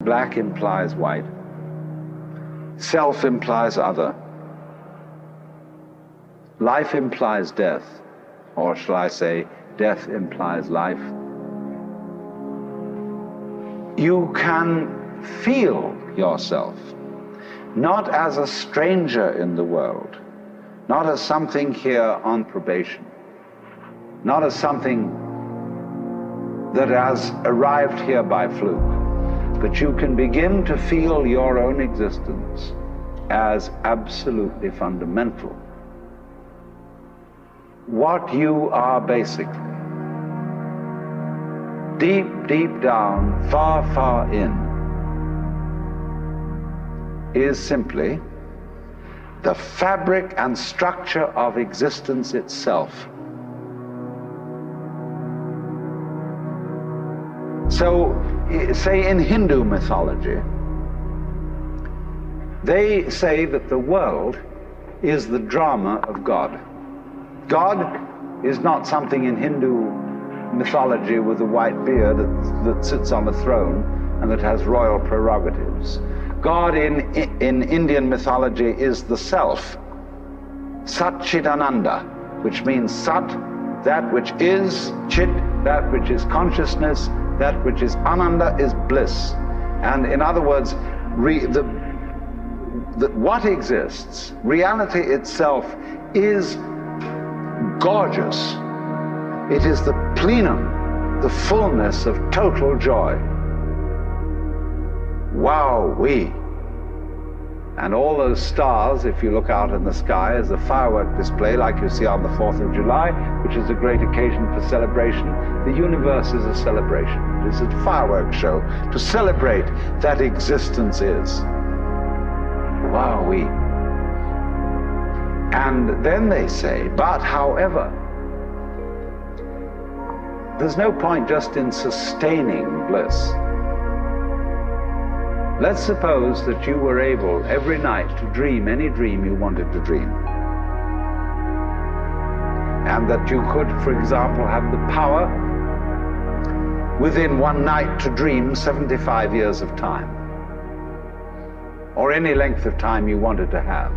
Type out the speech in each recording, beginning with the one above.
Black implies white. Self implies other. Life implies death, or shall I say, death implies life. You can feel yourself not as a stranger in the world, not as something here on probation, not as something that has arrived here by fluke, but you can begin to feel your own existence as absolutely fundamental. What you are basically, deep, deep down, far, far in, is simply the fabric and structure of existence itself. So, say in Hindu mythology, they say that the world is the drama of God. God is not something in Hindu mythology with a white beard that sits on a throne and that has royal prerogatives. God in Indian mythology is the self, Sat Chit Ananda, which means Sat, that which is, Chit, that which is consciousness, that which is Ananda is bliss. And in other words, what exists, reality itself, is gorgeous. It is the plenum, the fullness of total joy. Wow-wee. And all those stars, if you look out in the sky, as a firework display like you see on the 4th of July, which is a great occasion for celebration. The universe is a celebration. It is a fireworks show to celebrate that existence is. Wow-wee. And then they say, but however, there's no point just in sustaining bliss. Let's suppose that you were able every night to dream any dream you wanted to dream. And that you could, for example, have the power within one night to dream 75 years of time, or any length of time you wanted to have.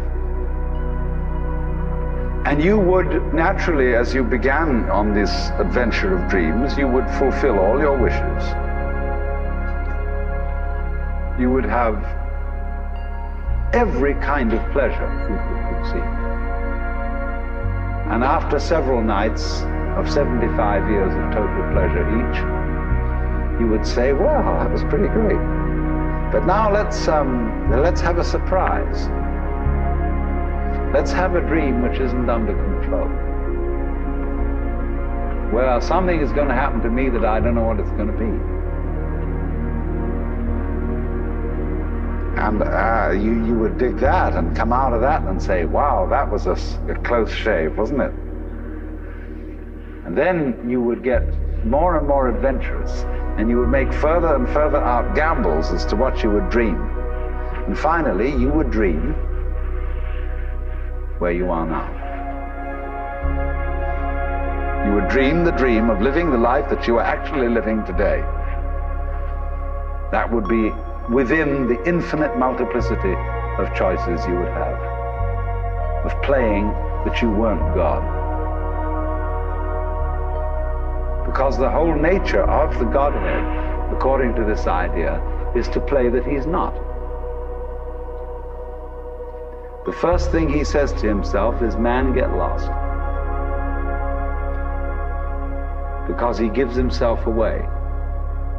And you would naturally, as you began on this adventure of dreams, you would fulfill all your wishes. You would have every kind of pleasure you could conceive. And after several nights of 75 years of total pleasure each, you would say, well, that was pretty great. But now let's have a surprise. Let's have a dream which isn't under control. Well, something is going to happen to me that I don't know what it's going to be. And you would dig that and come out of that and say, wow, that was a close shave, wasn't it? And then you would get more and more adventurous, and you would make further and further out gambles as to what you would dream. And finally, you would dream where you are now. You would dream the dream of living the life that you are actually living today. That would be within the infinite multiplicity of choices you would have, of playing that you weren't God. Because the whole nature of the Godhead, according to this idea, is to play that he's not. The first thing he says to himself is, man, get lost. Because he gives himself away.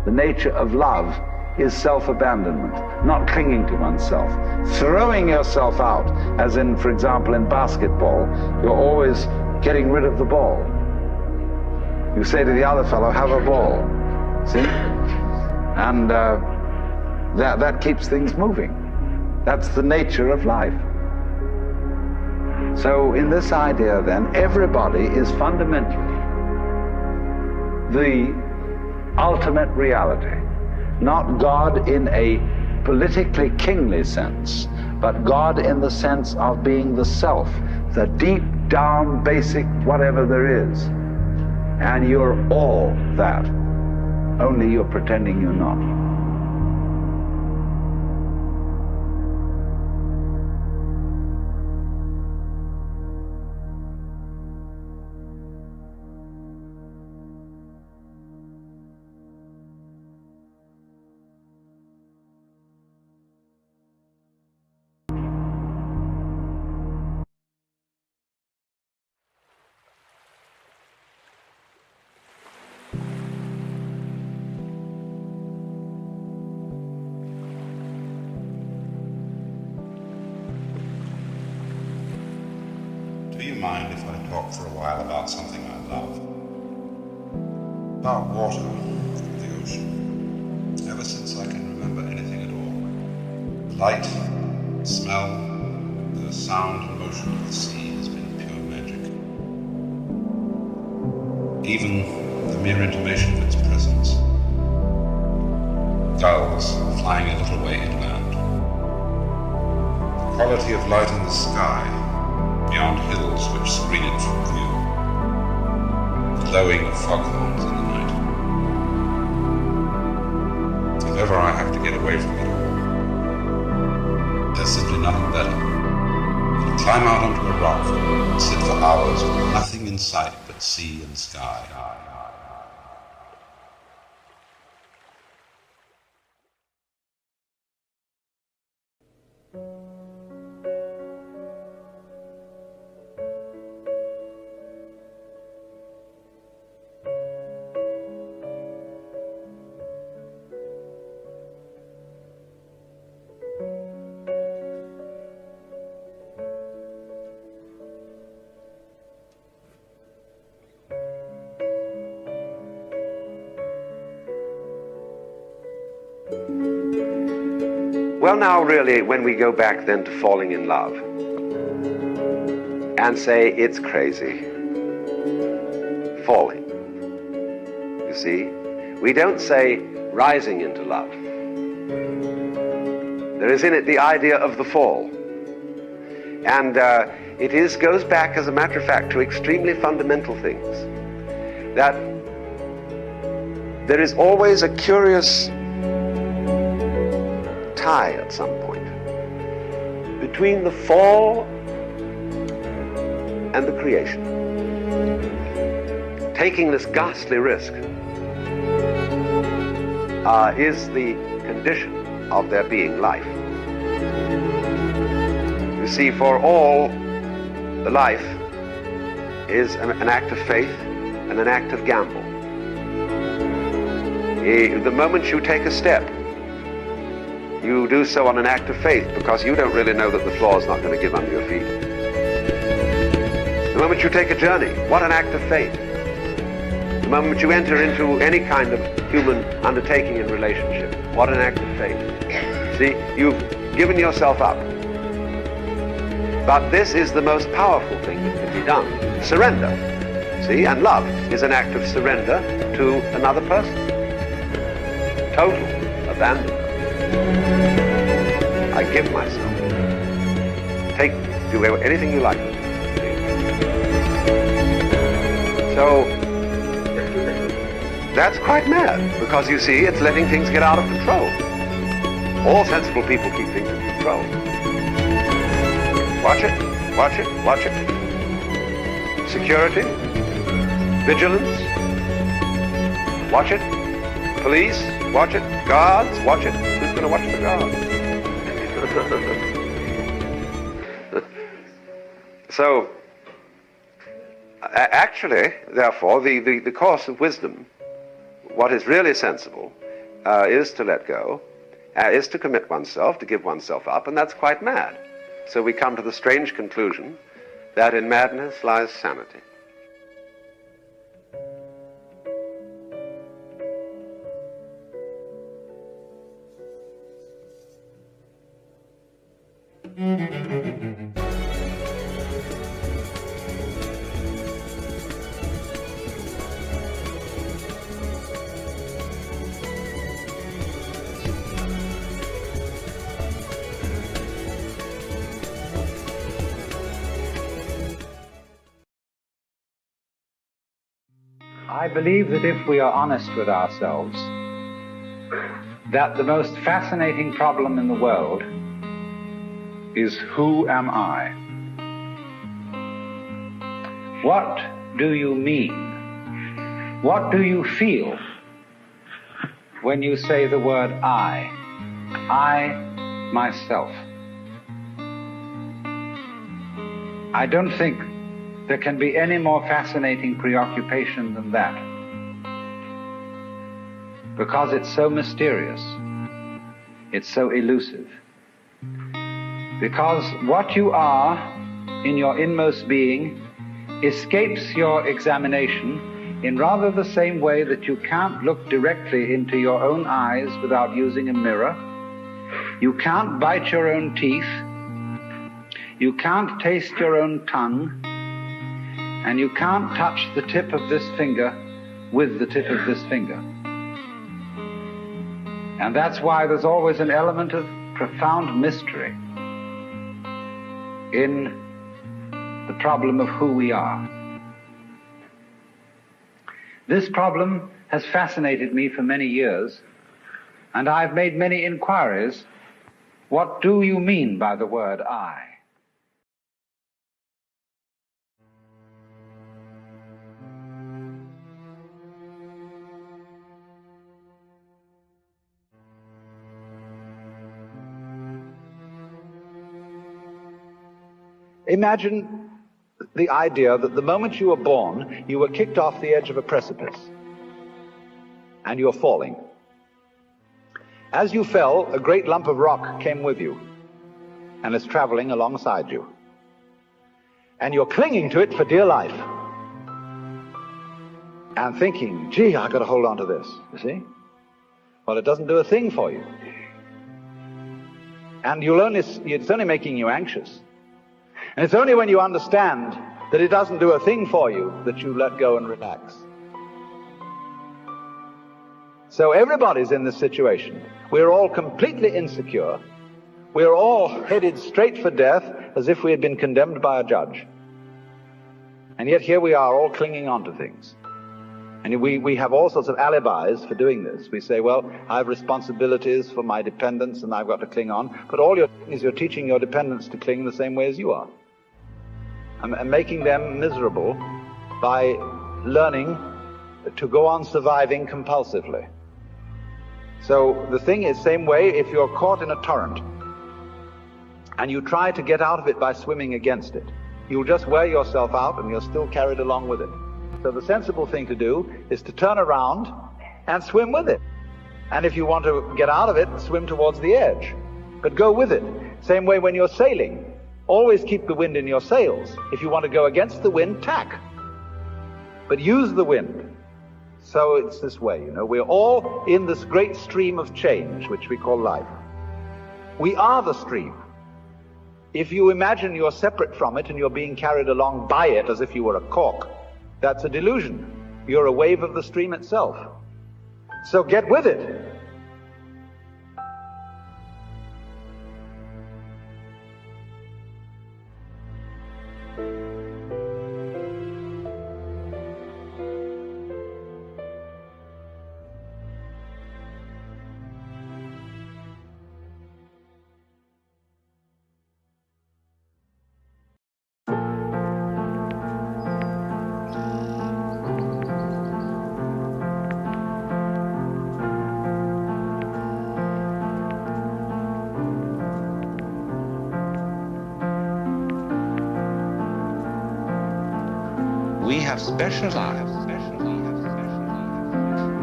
The nature of love is self-abandonment, not clinging to oneself, throwing yourself out, as in, for example, in basketball, you're always getting rid of the ball. You say to the other fellow, have a ball, see? And that keeps things moving. That's the nature of life. So in this idea then, everybody is fundamentally the ultimate reality. Not God in a politically kingly sense, but God in the sense of being the self, the deep down basic whatever there is. And you're all that, only you're pretending you're not. you mind if I talk for a while about something I love? About water, the ocean. Ever since I can remember anything at all. Light, smell, the sound and motion of the sea has been pure magic. Even the mere intimation of its presence. Gulls flying a little way inland. The quality of light in the sky, beyond hills which screen it from view. The lowing of foghorns in the night. If ever I have to get away from it all, there's simply nothing better than to climb out onto a rock and sit for hours with nothing in sight but sea and sky. Well, now really, when we go back then to falling in love and say it's crazy, falling, you see, we don't say rising into love. There is in it the idea of the fall. And goes back, as a matter of fact, to extremely fundamental things. That there is always a curious tie at some point between the fall and the creation. Taking this ghastly risk is the condition of there being life. You see, for all, the life is an act of faith and an act of gamble. The moment you take a step, you do so on an act of faith because you don't really know that the floor is not going to give under your feet. The moment you take a journey, what an act of faith. The moment you enter into any kind of human undertaking and relationship, what an act of faith. See, you've given yourself up. But this is the most powerful thing that can be done. Surrender. See, and love is an act of surrender to another person. Total abandonment. I give myself. Do anything you like. So, that's quite mad, because you see, it's letting things get out of control. All sensible people keep things in control. Watch it, watch it, watch it. Security, vigilance, watch it. Police, watch it. Guards, watch it. Who's going to watch the guards? So, actually, therefore, the course of wisdom, what is really sensible, is to let go, is to commit oneself, to give oneself up, and that's quite mad. So we come to the strange conclusion that in madness lies sanity. I believe that if we are honest with ourselves, that the most fascinating problem in the world is, who am I? What do you mean? What do you feel when you say the word I? I, myself. I don't think there can be any more fascinating preoccupation than that, because it's so mysterious, it's so elusive. Because what you are in your inmost being escapes your examination in rather the same way that you can't look directly into your own eyes without using a mirror. You can't bite your own teeth. You can't taste your own tongue. And you can't touch the tip of this finger with the tip of this finger. And that's why there's always an element of profound mystery in the problem of who we are. This problem has fascinated me for many years, and I've made many inquiries. What do you mean by the word I? Imagine the idea that the moment you were born, you were kicked off the edge of a precipice, and you're falling. As you fell, a great lump of rock came with you, and is traveling alongside you. And you're clinging to it for dear life, and thinking, gee, I've got to hold on to this, you see? Well, it doesn't do a thing for you. And it's only making you anxious. And it's only when you understand that it doesn't do a thing for you that you let go and relax. So everybody's in this situation. We're all completely insecure. We're all headed straight for death as if we had been condemned by a judge. And yet here we are all clinging on to things. And we have all sorts of alibis for doing this. We say, well, I have responsibilities for my dependents and I've got to cling on. But all you're doing is you're teaching your dependents to cling the same way as you are. And making them miserable by learning to go on surviving compulsively. So the thing is, same way, if you're caught in a torrent and you try to get out of it by swimming against it, you'll just wear yourself out and you're still carried along with it. So the sensible thing to do is to turn around and swim with it. And if you want to get out of it, swim towards the edge. But go with it. Same way when you're sailing. Always keep the wind in your sails. If you want to go against the wind, tack. But use the wind. So it's this way, you know. We're all in this great stream of change, which we call life. We are the stream. If you imagine you're separate from it and you're being carried along by it as if you were a cork, that's a delusion. You're a wave of the stream itself. So get with it. We have specialized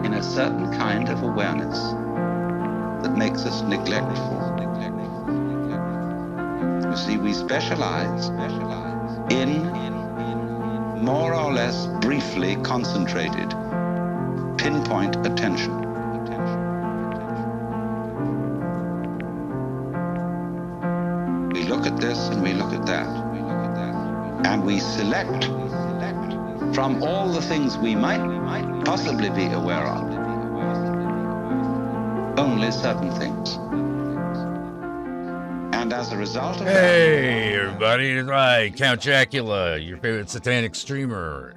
in a certain kind of awareness that makes us neglectful. You see, we specialize in more or less briefly concentrated, pinpoint attention. We look at this and we look at that, and we select from all the things we might possibly be aware of, only certain things. And as a result of Hey, everybody, that's right. Count Jackula, your favorite satanic streamer.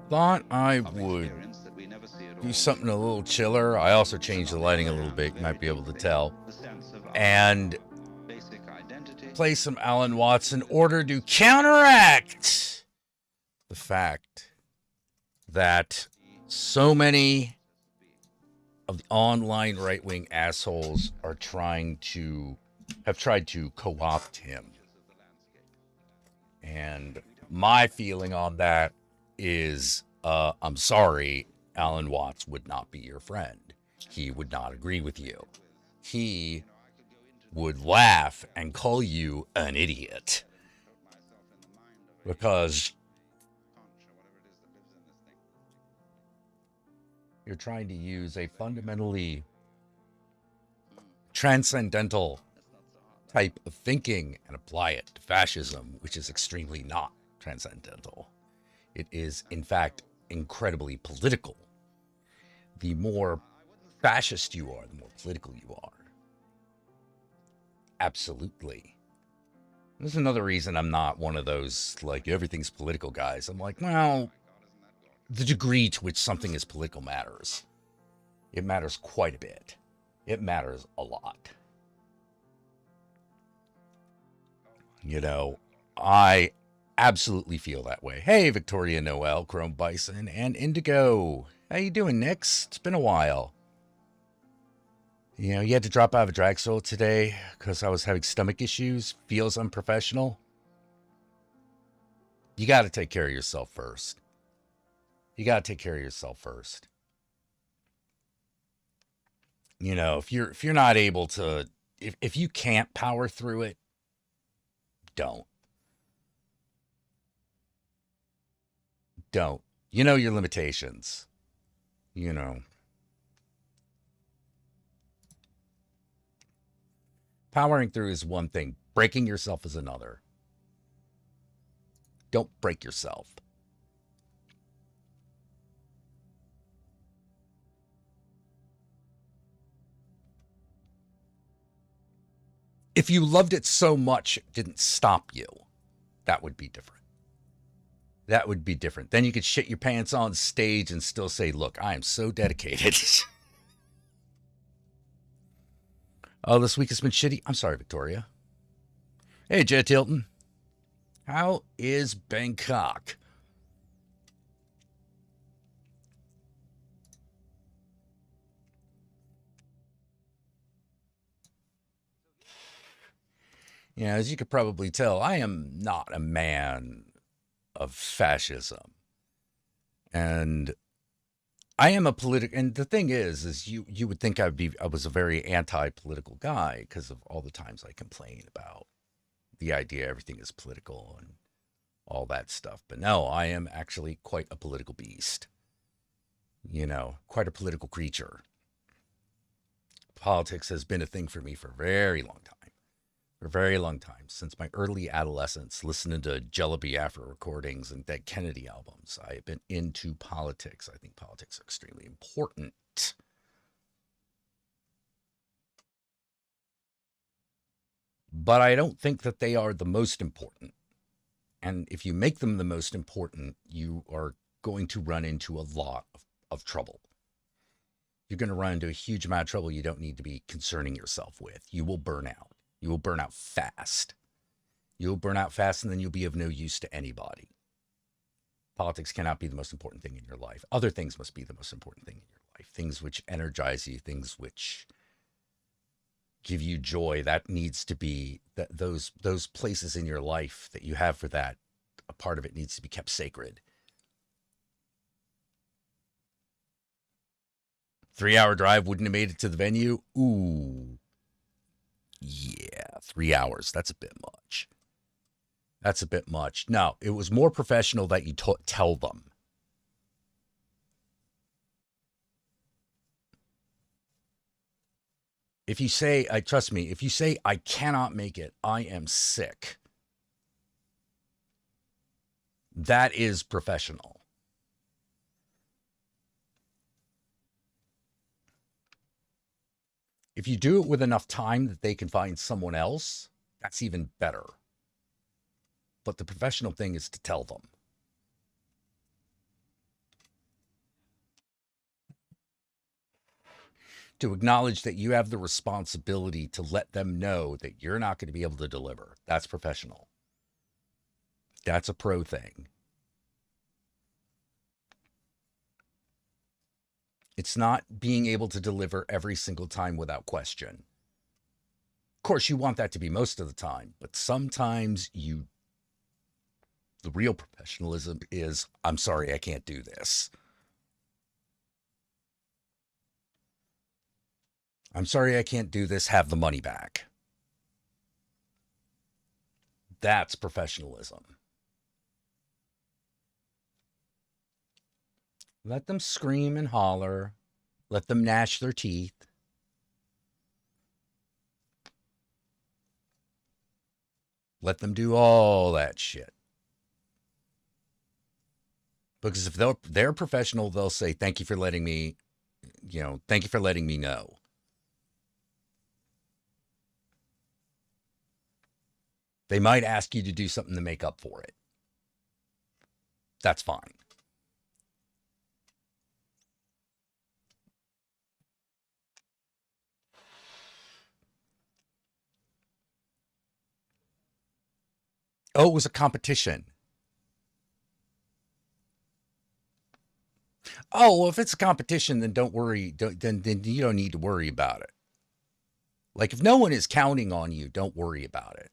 Thought I would do something a little chiller. I also changed the lighting a little bit, you might be able to tell. And play some Alan Watts in order to counteract the fact that so many of the online right-wing assholes are tried to co-opt him. And my feeling on that is, I'm sorry, Alan Watts would not be your friend. He would not agree with you. he would laugh and call you an idiot. Because you're trying to use a fundamentally transcendental type of thinking and apply it to fascism, which is extremely not transcendental. It is, in fact, incredibly political. The more fascist you are, the more political you are. Absolutely. There's another reason I'm not one of those, like, everything's political guys. I'm like, well, the degree to which something is political matters. It matters quite a bit. It matters a lot. You know, I absolutely feel that way. Hey, Victoria Noel, Chrome Bison, and Indigo. How you doing, Nix? It's been a while. You know, you had to drop out of a drag soul today because I was having stomach issues. Feels unprofessional. You got to take care of yourself first. You got to take care of yourself first. You know, if you're not able to, if you can't power through it, don't. Don't. You know your limitations. You know. Powering through is one thing. Breaking yourself is another. Don't break yourself. If you loved it so much it didn't stop you, that would be different. That would be different. Then you could shit your pants on stage and still say, look, I am so dedicated. Oh, this week has been shitty. I'm sorry, Victoria. Hey, Jet Hilton. How is Bangkok? Yeah, as you could probably tell, I am not a man of fascism. And I am a political, and the thing is you would think I was a very anti-political guy because of all the times I complain about the idea everything is political and all that stuff. But no, I am actually quite a political beast. You know, quite a political creature. Politics has been a thing for me for a very long time. For a very long time, since my early adolescence, listening to Jello Biafra recordings and Dead Kennedy albums. I have been into politics. I think politics are extremely important. But I don't think that they are the most important. And if you make them the most important, you are going to run into a lot of trouble. You're going to run into a huge amount of trouble you don't need to be concerning yourself with. You will burn out. You will burn out fast. You'll burn out fast, and then you'll be of no use to anybody. Politics cannot be the most important thing in your life. Other things must be the most important thing in your life. Things which energize you, things which give you joy. That needs to be, that those places in your life that you have for that, a part of it needs to be kept sacred. 3-hour drive, wouldn't have made it to the venue. Ooh. Yeah, 3 hours. That's a bit much. That's a bit much. No, it was more professional that you tell them. If you say, trust me, if you say, I cannot make it, I am sick, that is professional. If you do it with enough time that they can find someone else, that's even better. But the professional thing is to tell them. To acknowledge that you have the responsibility to let them know that you're not going to be able to deliver. That's professional. That's a pro thing. It's not being able to deliver every single time without question. Of course, you want that to be most of the time, but sometimes the real professionalism is, I'm sorry, I can't do this. I'm sorry I can't do this. Have the money back. That's professionalism. Let them scream and holler. Let them gnash their teeth. Let them do all that shit. Because if they're professional, they'll say, thank you for letting me, thank you for letting me know. They might ask you to do something to make up for it. That's fine. Oh, it was a competition. Oh, well, if it's a competition, then don't worry. Then you don't need to worry about it. Like, if no one is counting on you, don't worry about it.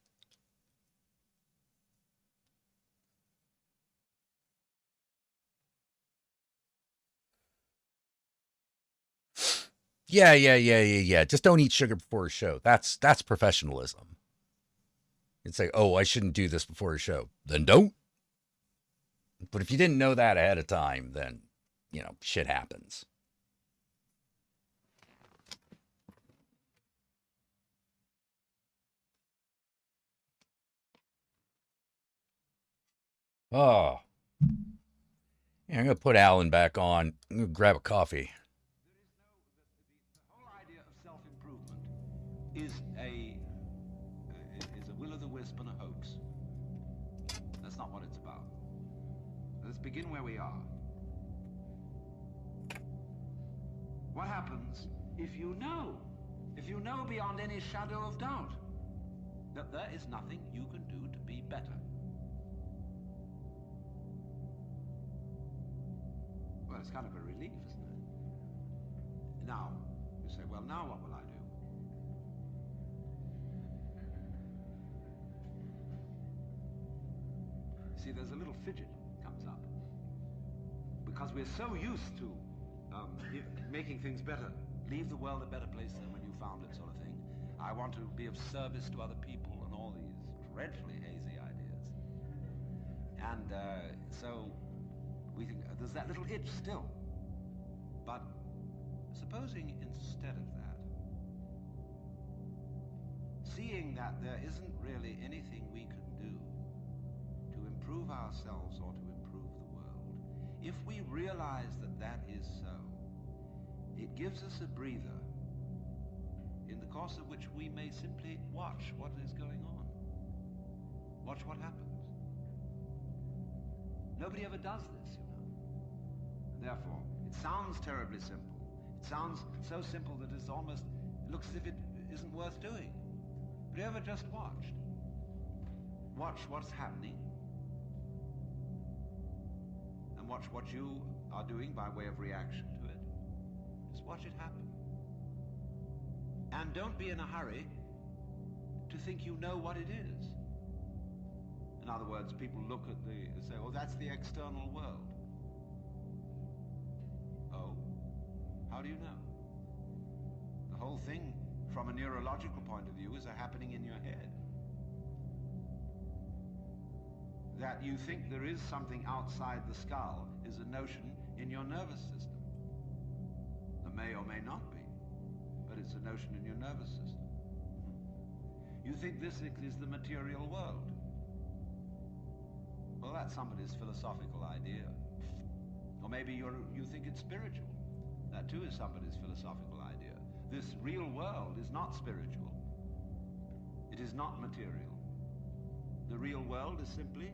Yeah. Just don't eat sugar before a show. That's professionalism. You'd say, oh, I shouldn't do this before a show. Then don't. But if you didn't know that ahead of time, then, shit happens. Oh. Yeah, I'm going to put Alan back on. I'm going to grab a coffee. The whole idea of self-improvement is a will-o'-the-wisp and a hoax. That's not what it's about. Let's begin where we are. What happens if you know beyond any shadow of doubt that there is nothing you can do to be better? Well, it's kind of a relief, isn't it? Now, you say, well, now what will I do? See, there's a little fidget comes up. Because we're so used to making things better. Leave the world a better place than when you found it, sort of thing. I want to be of service to other people and all these dreadfully hazy ideas. And so we think there's that little itch still. But supposing instead of that, seeing that there isn't really anything we can do to improve ourselves or to improve the world, if we realize that that is so, it gives us a breather in the course of which we may simply watch what is going on. Watch what happens. Nobody ever does this, And therefore, it sounds terribly simple. It sounds so simple that it looks as if it isn't worth doing. But you ever just watched? Watch what's happening. And watch what you are doing by way of reaction to it. Just watch it happen. And don't be in a hurry to think you know what it is. In other words, people look at say, oh, that's the external world. Oh, how do you know? The whole thing, from a neurological point of view, is happening in your head. That you think there is something outside the skull is a notion in your nervous system. There may or may not be, but it's a notion in your nervous system. You think this is the material world. Well, that's somebody's philosophical idea. Or maybe you think it's spiritual. That too is somebody's philosophical idea. This real world is not spiritual. It is not material. The real world is simply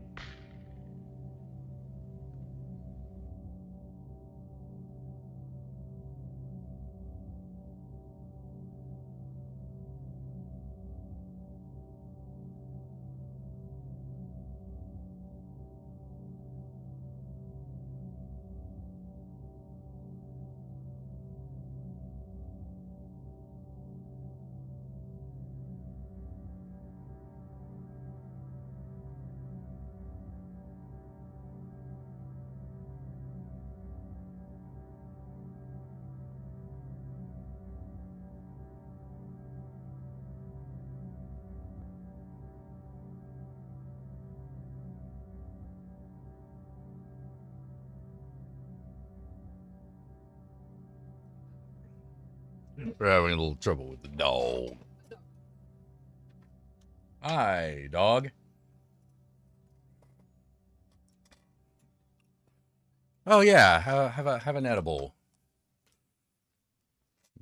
We're having a little trouble with the dog. Hi, dog. Oh yeah, have an edible.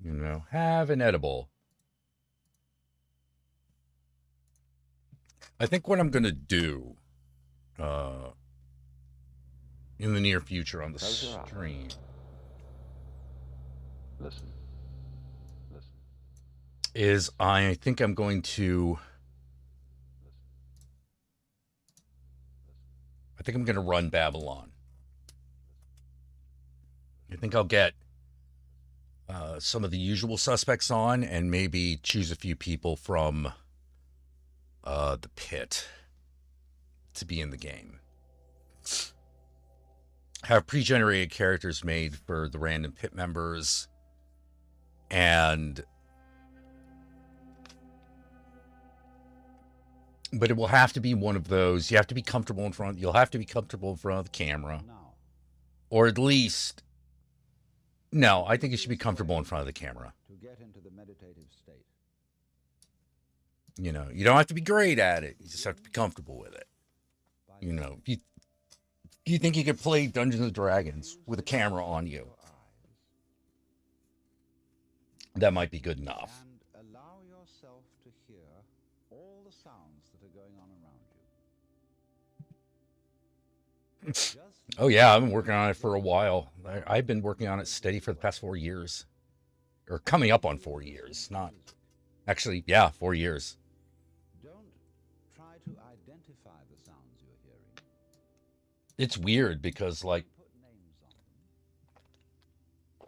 You know, have an edible. I think what I'm gonna do, in the near future on the stream. Listen. Is I think I'm going to. I think I'm going to run Babylon. I think I'll get some of the usual suspects on and maybe choose a few people from the pit to be in the game. Have pre-generated characters made for the random pit members, but it will have to be one of those. You have to be comfortable in front. You'll have to be comfortable in front of the camera, or at least. No, I think you should be comfortable in front of the camera. To get into the meditative state. You know, you don't have to be great at it. You just have to be comfortable with it. You know, if you think you could play Dungeons and Dragons with a camera on you, that might be good enough. And allow yourself to hear all the sounds that are going on around you. Oh yeah, I've been working on it for a while. I've been working on it steady for the past 4 years. Or coming up on 4 years. Not actually, yeah, 4 years. Don't try to identify the sounds you're hearing. It's weird because like Put names on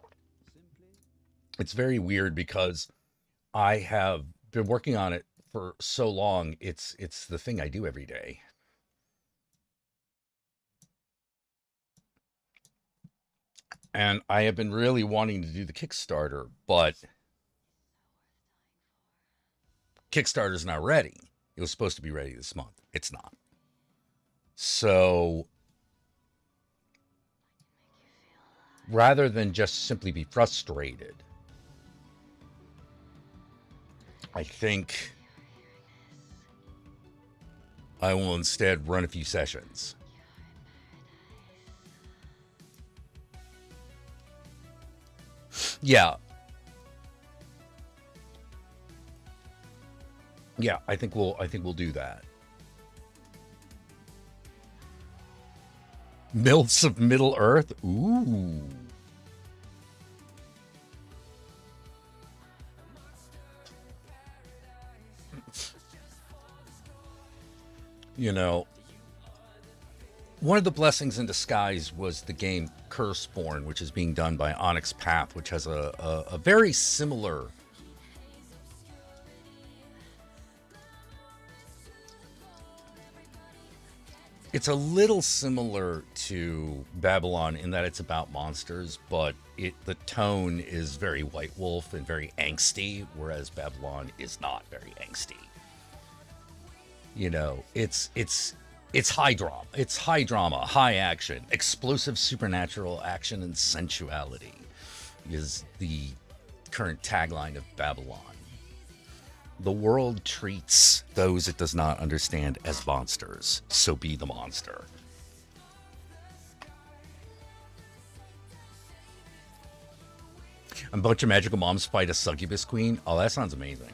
them. Simply it's very weird because I have been working on it for so long. It's the thing I do every day. And I have been really wanting to do the Kickstarter, but Kickstarter's not ready. It was supposed to be ready this month. It's not. So rather than just simply be frustrated, I think I will instead run a few sessions. Yeah. Yeah, I think we'll do that. Mills of Middle Earth? Ooh. You know, one of the blessings in disguise was the game Curseborn, which is being done by Onyx Path, which has a very similar it's a little similar to Babylon in that it's about monsters, but the tone is very White Wolf and very angsty, whereas Babylon is not very angsty. You know, it's high drama. It's high drama, high action, explosive supernatural action and sensuality is the current tagline of Babylon. The world treats those it does not understand as monsters, so be the monster. A bunch of magical moms fight a succubus queen. Oh, that sounds amazing.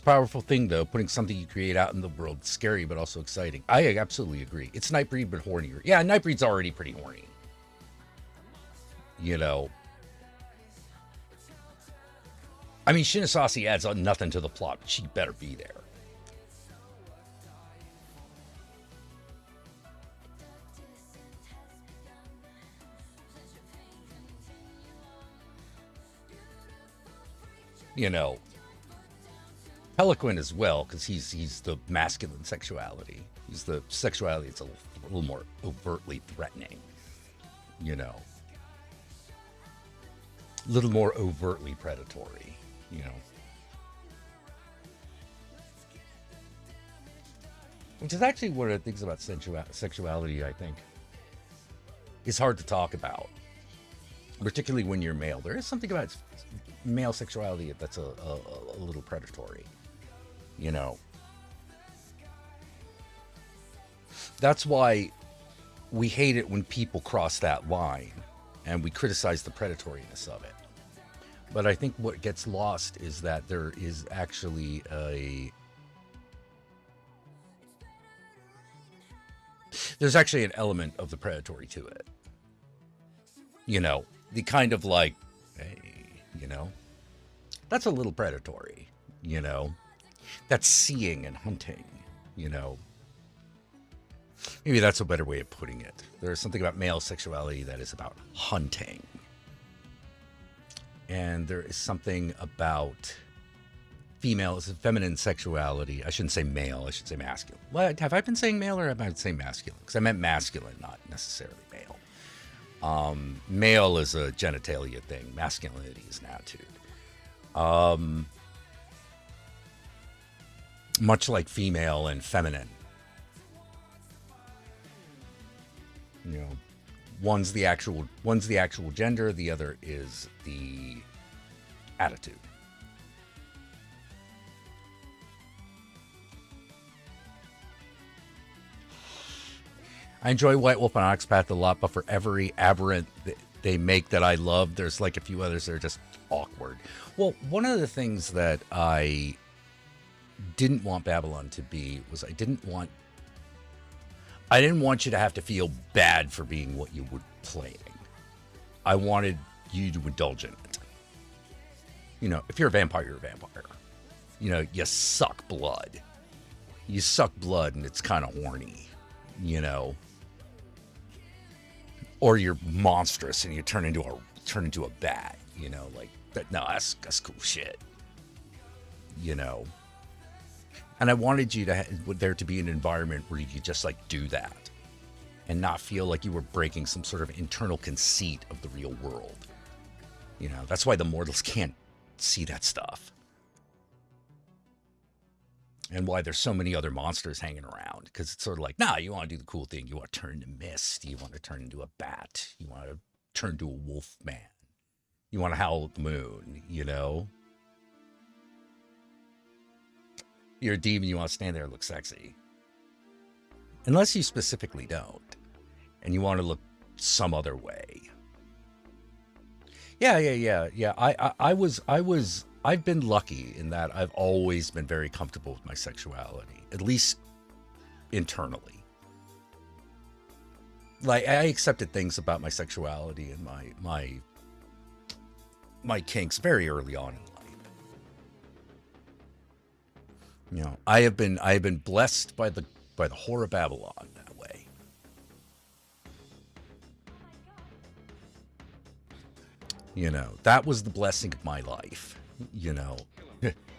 Powerful thing though, putting something you create out in the world. It's scary but also exciting. I absolutely agree. It's Nightbreed but hornier. Yeah, Nightbreed's already pretty horny. You know, I mean, Shinasasi adds nothing to the plot, but she better be there. You know, Peliquin as well, because he's the masculine sexuality. He's the sexuality that's a little more overtly threatening, you know. A little more overtly predatory, you know. Which is actually one of the things about sexuality, I think, is hard to talk about, particularly when you're male. There is something about male sexuality that's a little predatory, you know. That's why we hate it when people cross that line, and we criticize the predatoriness of it. But I think what gets lost is that there is actually there's actually an element of the predatory to it. You know, the kind of like, hey, you know, that's a little predatory, you know, that's seeing and hunting, you know. Maybe that's a better way of putting it. There's something about male sexuality that is about hunting. And there is something about feminine sexuality. I shouldn't say male, I should say masculine. What? Have I been saying male or have I been saying masculine? Because I meant masculine, not necessarily male. Male is a genitalia thing. Masculinity is an attitude. Much like female and feminine. You know, one's the actual gender, the other is the attitude. I enjoy White Wolf and Oxpath a lot, but for every aberrant they make that I love, there's like a few others that are just awkward. Well, one of the things that I didn't want Babylon to be was I didn't want you to have to feel bad for being what you were playing. I wanted you to indulge in it. You know, if you're a vampire, you're a vampire. You know, you suck blood. You suck blood and it's kind of horny, you know. Or you're monstrous and you turn into a bat, you know, like that. No, that's cool shit. You know. And I wanted you to there to be an environment where you could just like do that and not feel like you were breaking some sort of internal conceit of the real world. You know, that's why the mortals can't see that stuff. And why there's so many other monsters hanging around. Because it's sort of like, nah, you want to do the cool thing. You want to turn into mist. You want to turn into a bat. You want to turn into a wolf man. You want to howl at the moon, you know? You're a demon, you want to stand there and look sexy. Unless you specifically don't. And you want to look some other way. Yeah. I've been lucky in that I've always been very comfortable with my sexuality. At least internally. Like, I accepted things about my sexuality and my kinks very early on in life. You know, I have been blessed by the whore of Babylon that way. You know, that was the blessing of my life. You know,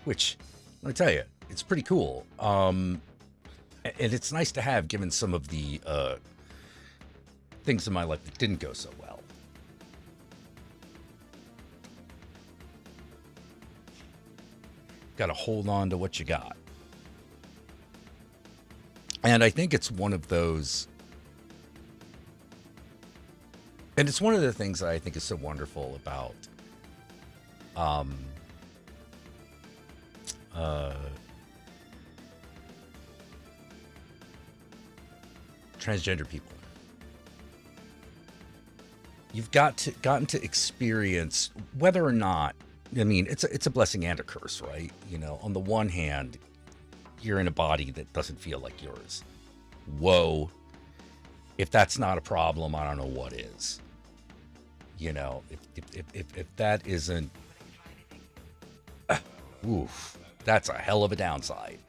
which let me tell you, it's pretty cool. And it's nice to have, given some of the things in my life that didn't go so well. Got to hold on to what you got. And I think it's one of those, and it's one of the things that I think is so wonderful about transgender people. You've gotten to experience, whether or not, I mean, it's a blessing and a curse, right? You know, on the one hand, you're in a body that doesn't feel like yours. Whoa. If that's not a problem, I don't know what is. You know, if that isn't, oof, that's a hell of a downside.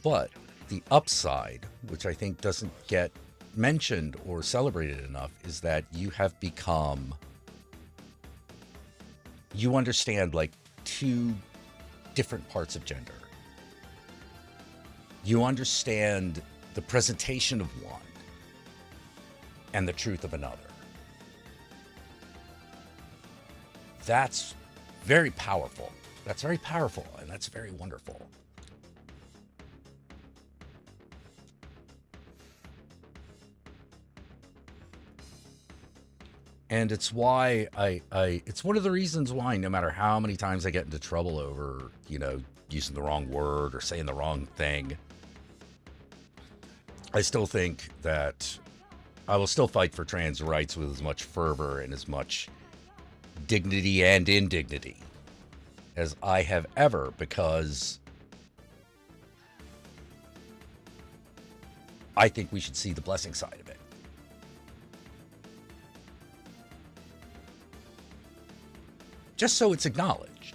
But the upside, which I think doesn't get mentioned or celebrated enough, is that you have become, you understand like two different parts of gender. You understand the presentation of one and the truth of another. That's very powerful. That's very powerful, and that's very wonderful. And it's why it's one of the reasons why no matter how many times I get into trouble over, using the wrong word or saying the wrong thing, I still think that I will still fight for trans rights with as much fervor and as much dignity and indignity as I have ever, because I think we should see the blessing side of it. Just so it's acknowledged.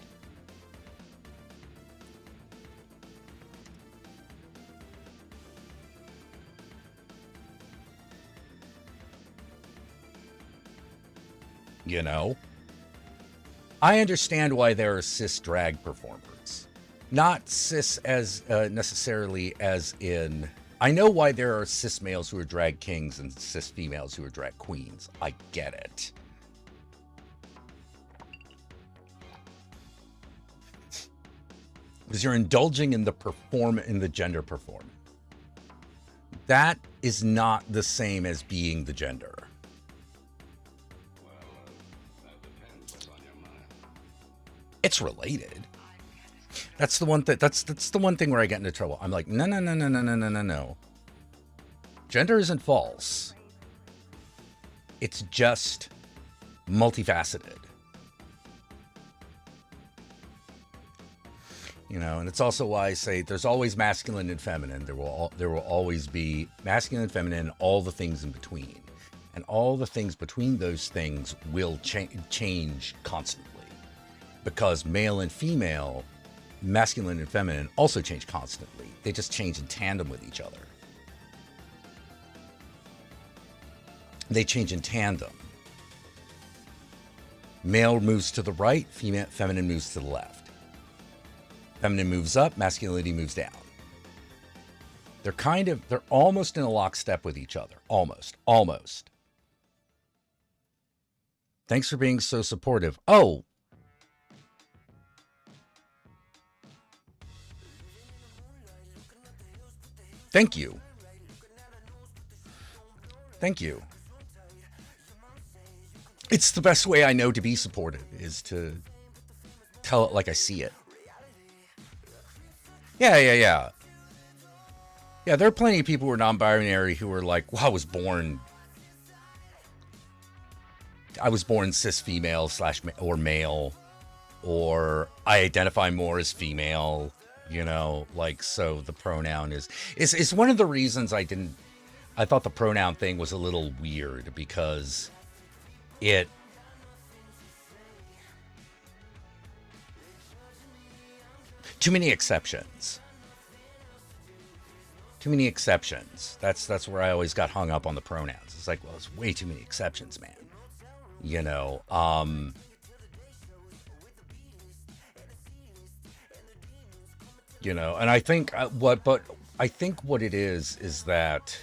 I understand why there are cis drag performers. Not cis as necessarily as in... I know why there are cis males who are drag kings and cis females who are drag queens. I get it. Because you're indulging in the gender performance. That is not the same as being the gender. It's related. That's the one that's the one thing where I get into trouble. I'm like, no. Gender isn't false. It's just multifaceted. And it's also why I say there's always masculine and feminine. There will always be masculine and feminine, and all the things in between. And all the things between those things will change constantly. Because male and female, masculine and feminine, also change constantly. They just change in tandem with each other. They change in tandem. Male moves to the right, feminine moves to the left. Feminine moves up, masculinity moves down. They're almost in a lockstep with each other. Almost. Thanks for being so supportive. Oh. Thank you. It's the best way I know to be supportive, is to tell it like I see it. Yeah. Yeah, there are plenty of people who are non-binary who are like, well, I was born cis female / or male, or I identify more as female, so the pronoun is one of the reasons I thought the pronoun thing was a little weird, because too many exceptions. That's where I always got hung up on the pronouns. It's like, well, it's way too many exceptions, man. And I think what it is that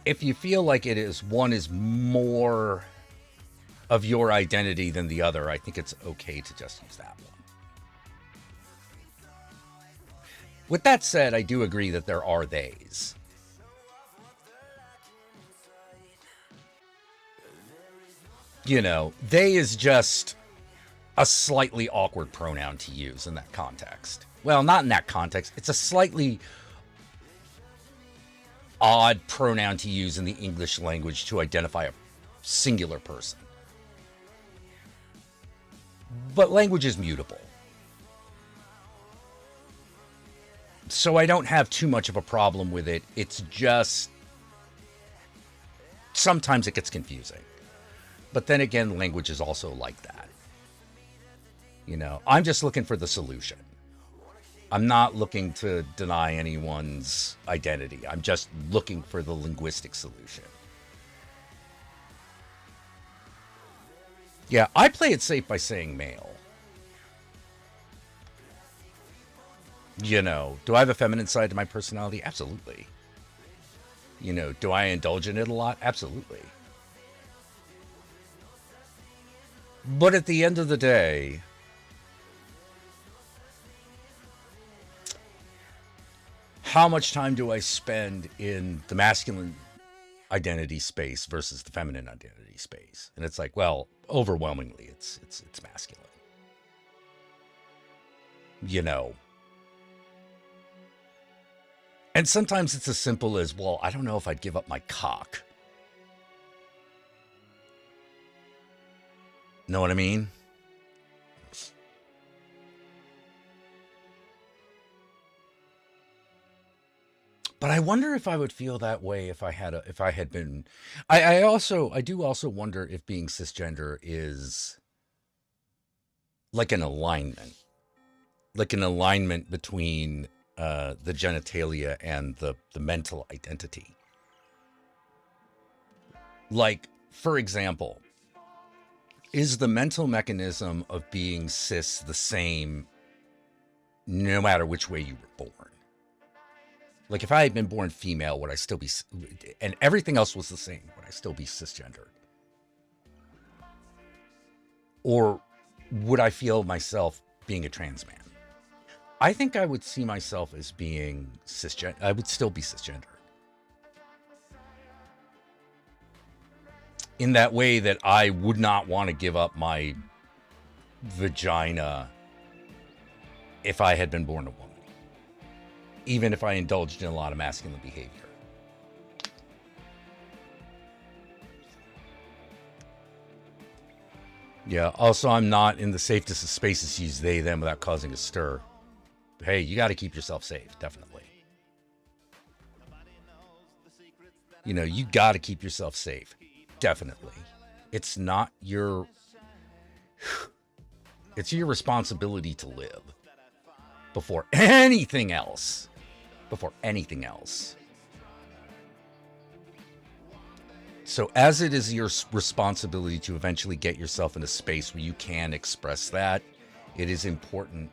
if you feel like one is more of your identity than the other, I think it's okay to just use that one. With that said, I do agree that there are theys. They is just a slightly awkward pronoun to use in that context. Well, not in that context. It's a slightly odd pronoun to use in the English language to identify a singular person. But language is mutable. So I don't have too much of a problem with it. It's just sometimes it gets confusing. But then again, language is also like that. I'm just looking for the solution. I'm not looking to deny anyone's identity. I'm just looking for the linguistic solution. Yeah, I play it safe by saying male. Do I have a feminine side to my personality? Absolutely. Do I indulge in it a lot? Absolutely. But at the end of the day, how much time do I spend in the masculine identity space versus the feminine identity space? And it's like, well, overwhelmingly, it's masculine. You know. And sometimes it's as simple as, well, I don't know if I'd give up my cock. Know what I mean? But I wonder if I would feel that way if I had been. I do also wonder if being cisgender is like an alignment between the genitalia and the mental identity. Like, for example, is the mental mechanism of being cis the same no matter which way you were born? Like, if I had been born female, would I still be, and everything else was the same, would I still be cisgendered? Or would I feel myself being a trans man? I think I would see myself as being cisgender. I would still be cisgendered. In that way that I would not want to give up my vagina if I had been born a woman. Even if I indulged in a lot of masculine behavior. Yeah, also I'm not in the safest of spaces to use they, them without causing a stir. Hey, you got to keep yourself safe, definitely. You know, you got to keep yourself safe, definitely. It's not your... It's your responsibility to live before anything else. Before anything else. So as it is your responsibility to eventually get yourself in a space where you can express that, it is important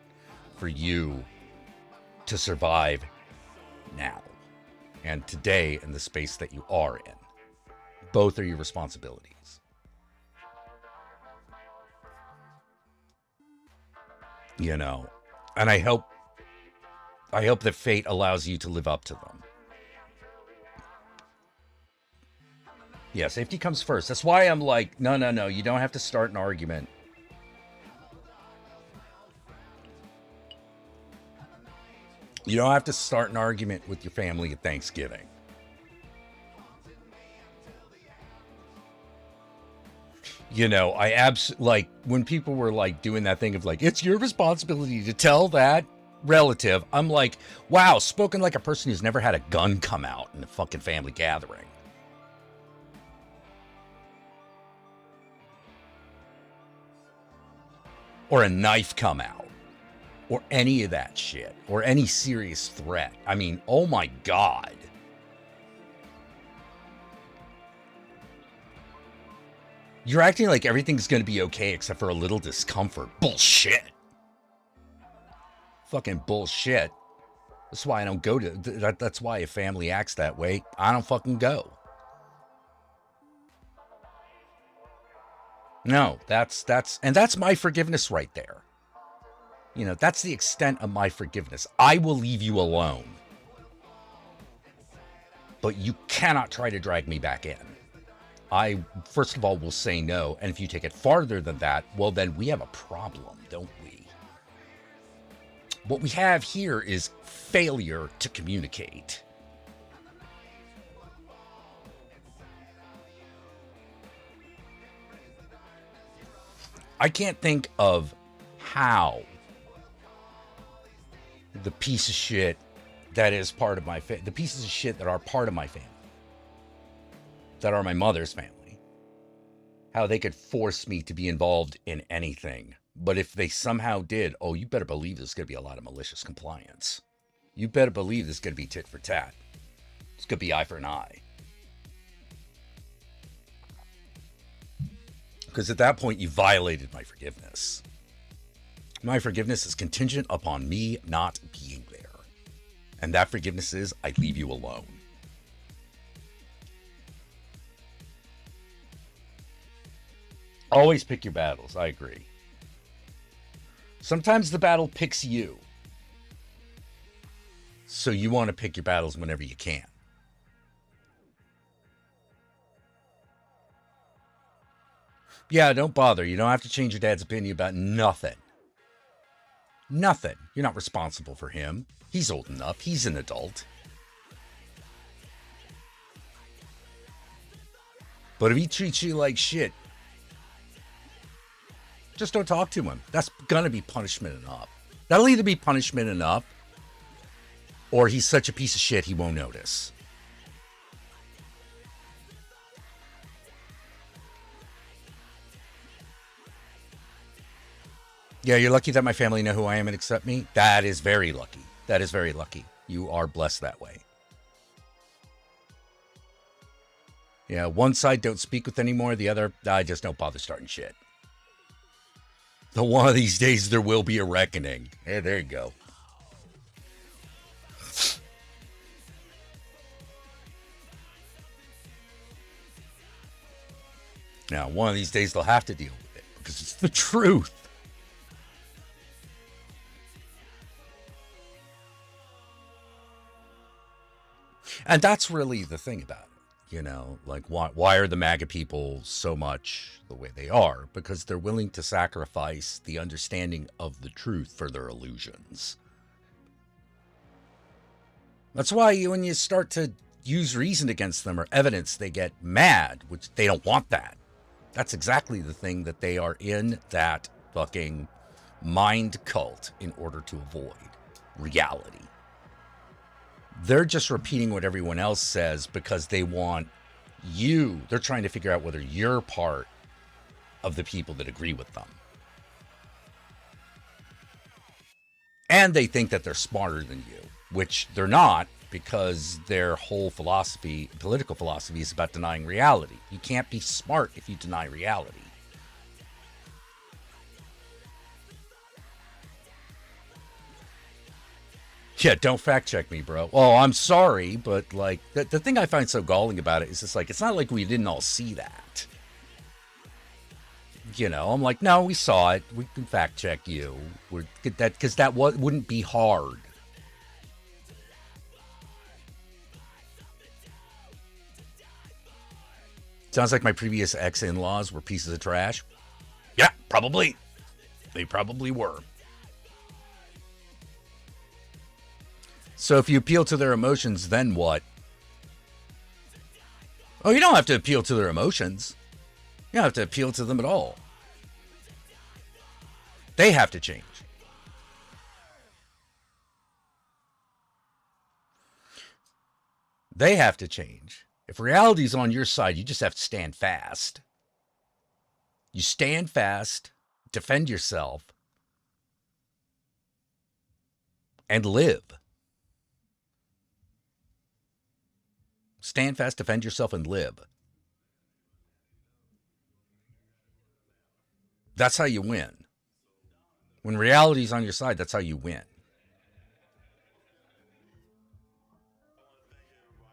for you to survive now and today in the space that you are in. Both are your responsibilities. You know, and I hope that fate allows you to live up to them. Yeah, safety comes first. That's why I'm like, no, you don't have to start an argument. You don't have to start an argument with your family at Thanksgiving. You know, like, when people were like doing that thing of like, it's your responsibility to tell that relative, I'm like, wow, spoken like a person who's never had a gun come out in a fucking family gathering. Or a knife come out. Or any of that shit. Or any serious threat. I mean, oh my God. You're acting like everything's gonna be okay except for a little discomfort. Bullshit. Fucking bullshit. That's why I don't go to that's why a family acts that way. I don't fucking go. No, that's my forgiveness right there. You know, that's the extent of my forgiveness. I will leave you alone. But you cannot try to drag me back in. I, first of all, will say no. And if you take it farther than that, well, then we have a problem, don't we? What we have here is failure to communicate. I can't think of how the piece of shit that is part of my the pieces of shit that are part of my family, that are my mother's family, how they could force me to be involved in anything. But if they somehow did, oh, you better believe there's going to be a lot of malicious compliance. You better believe there's going to be tit for tat. It's going to be eye for an eye. Because at that point, you violated my forgiveness. My forgiveness is contingent upon me not being there. And that forgiveness is, I leave you alone. Always pick your battles, I agree. Sometimes the battle picks you. So you want to pick your battles whenever you can. Yeah, don't bother. You don't have to change your dad's opinion about nothing. Nothing. You're not responsible for him. He's old enough. He's an adult. But if he treats you like shit, just don't talk to him. That's gonna be punishment enough. That'll either be punishment enough, or he's such a piece of shit he won't notice. Yeah, you're lucky that my family know who I am and accept me. That is very lucky. That is very lucky. You are blessed that way. Yeah, one side don't speak with anymore. The other, I just don't bother starting shit. So one of these days there will be a reckoning. Hey, there you go. Now, one of these days they'll have to deal with it because it's the truth. And that's really the thing about it, you know, like why are the MAGA people so much the way they are? Because they're willing to sacrifice the understanding of the truth for their illusions. That's why when you start to use reason against them or evidence, they get mad, which they don't want that. That's exactly the thing that they are in that fucking mind cult in order to avoid reality. They're just repeating what everyone else says because they want you. They're trying to figure out whether you're part of the people that agree with them. And they think that they're smarter than you, which they're not, because their whole philosophy, political philosophy, is about denying reality. You can't be smart if you deny reality. Yeah, don't fact check me, bro. Oh, I'm sorry, but like the thing I find so galling about it is just like, it's not like we didn't all see that. You know, I'm like, no, we saw it. We can fact check you. We're that because that wouldn't be hard. Sounds like my previous ex-in-laws were pieces of trash. Yeah, probably. They probably were. So if you appeal to their emotions, then what? Oh, you don't have to appeal to their emotions. You don't have to appeal to them at all. They have to change. They have to change. If reality's on your side, you just have to stand fast. You stand fast, defend yourself, and live. Stand fast, defend yourself, and live. That's how you win. When reality's on your side, that's how you win.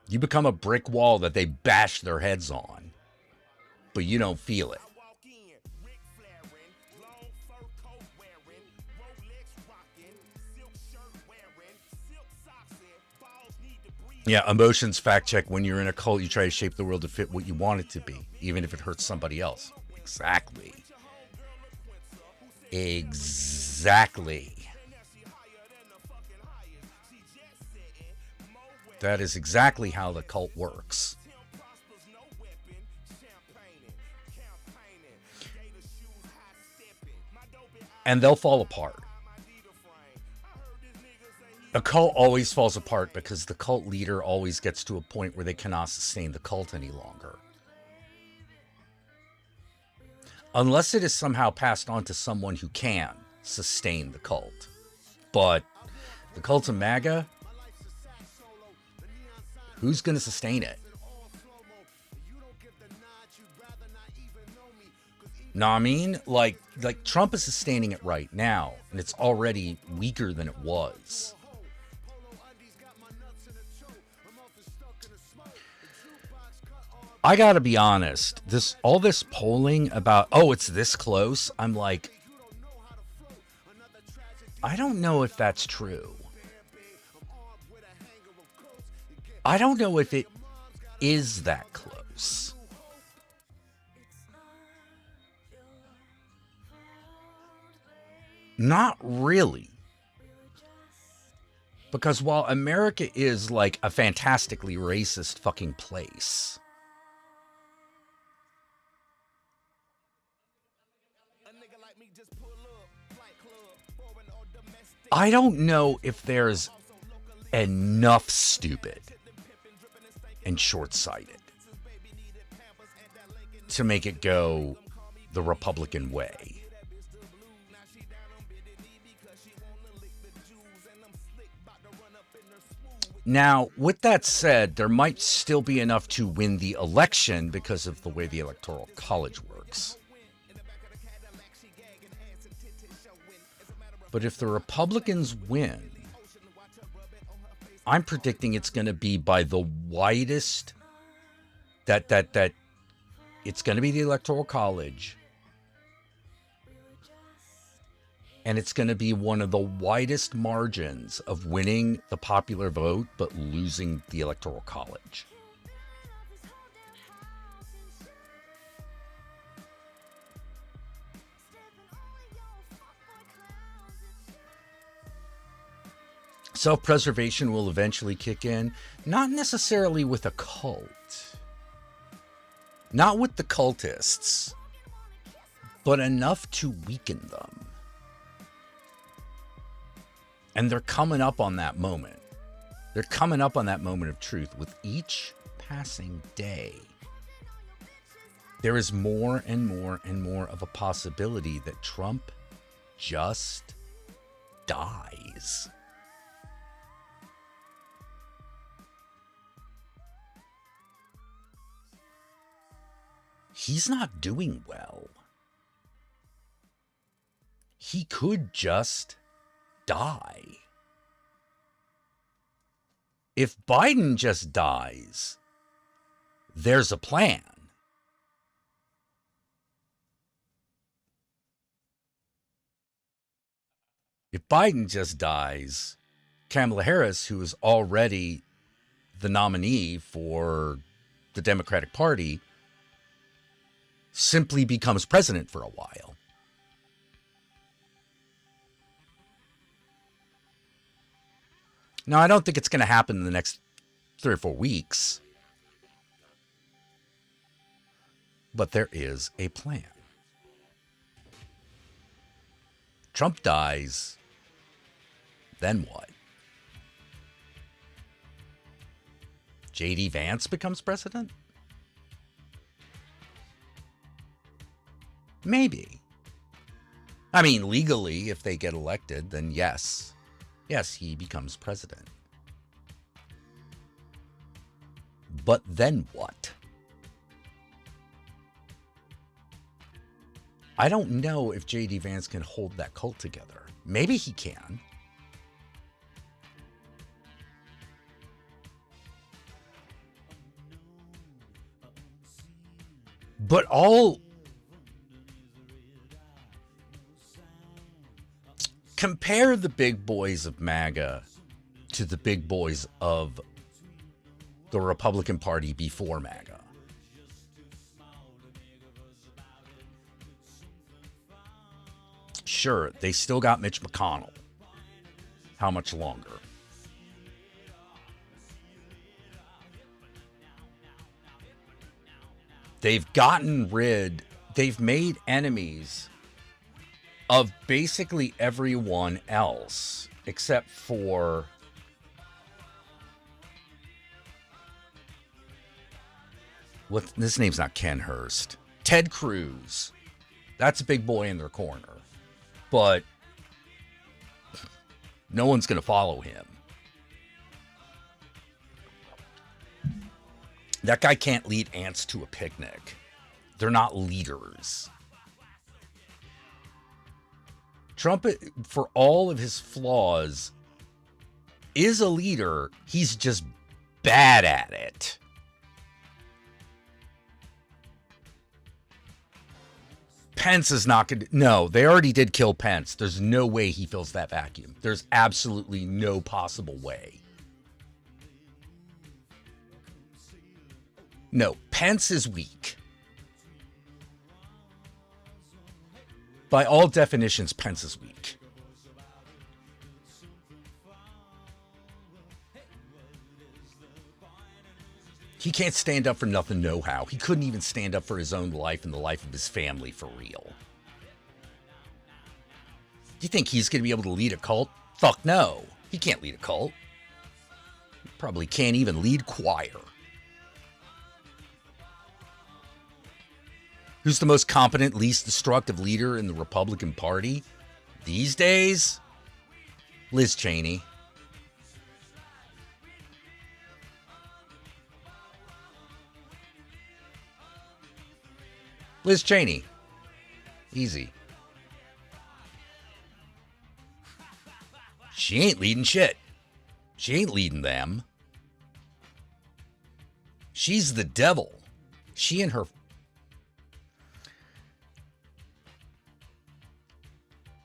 You become a brick wall that they bash their heads on, but you don't feel it. Yeah, emotions fact check. When you're in a cult, you try to shape the world to fit what you want it to be, even if it hurts somebody else. Exactly. Exactly. That is exactly how the cult works. And they'll fall apart. A cult always falls apart because the cult leader always gets to a point where they cannot sustain the cult any longer. Unless it is somehow passed on to someone who can sustain the cult. But the cult of MAGA, who's going to sustain it? No, I mean, like Trump is sustaining it right now, and it's already weaker than it was. I gotta be honest, all this polling about, oh, it's this close, I'm like, I don't know if that's true. I don't know if it is that close. Not really. Because while America is like a fantastically racist fucking place, I don't know if there's enough stupid and short-sighted to make it go the Republican way. Now, with that said, there might still be enough to win the election because of the way the Electoral College works. But if the Republicans win, I'm predicting it's going to be by the widest, that it's going to be the Electoral College, and it's going to be one of the widest margins of winning the popular vote but losing the Electoral College. Self-preservation will eventually kick in, not necessarily with a cult, not with the cultists, but enough to weaken them. And they're coming up on that moment. They're coming up on that moment of truth with each passing day. There is more and more and more of a possibility that Trump just dies. He's not doing well. He could just die. If Biden just dies, there's a plan. If Biden just dies, Kamala Harris, who is already the nominee for the Democratic Party, simply becomes president for a while. Now, I don't think it's going to happen in the next 3 or 4 weeks, but there is a plan. Trump dies, then what? J.D. Vance becomes president? Maybe. I mean, legally, if they get elected, then yes. Yes, he becomes president. But then what? I don't know if J.D. Vance can hold that cult together. Maybe he can. But compare the big boys of MAGA to the big boys of the Republican Party before MAGA. Sure, they still got Mitch McConnell. How much longer? They've made enemies of basically everyone else, except for this name's not Ken Hurst. Ted Cruz. That's a big boy in their corner. But no one's going to follow him. That guy can't lead ants to a picnic. They're not leaders. Trump, for all of his flaws, is a leader. He's just bad at it. Pence is not going to... No, they already did kill Pence. There's no way he fills that vacuum. There's absolutely no possible way. No, Pence is weak. By all definitions, Pence is weak. He can't stand up for nothing, no how. He couldn't even stand up for his own life and the life of his family for real. Do you think he's going to be able to lead a cult? Fuck no. He can't lead a cult. He probably can't even lead choir. Who's the most competent, least destructive leader in the Republican Party these days? Liz Cheney. Liz Cheney. Easy. She ain't leading shit. She ain't leading them. She's the devil. She and her...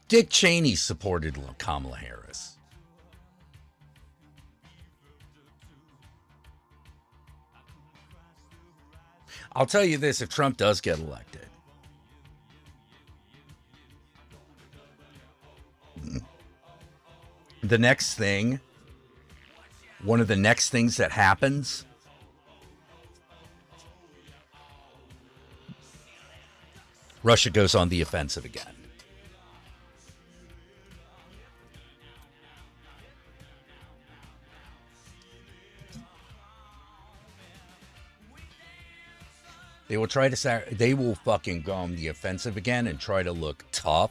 Dick Cheney supported Kamala Harris. I'll tell you this, if Trump does get elected, the next thing, one of the next things that happens, Russia goes on the offensive again. They will try to they will fucking go on the offensive again and try to look tough.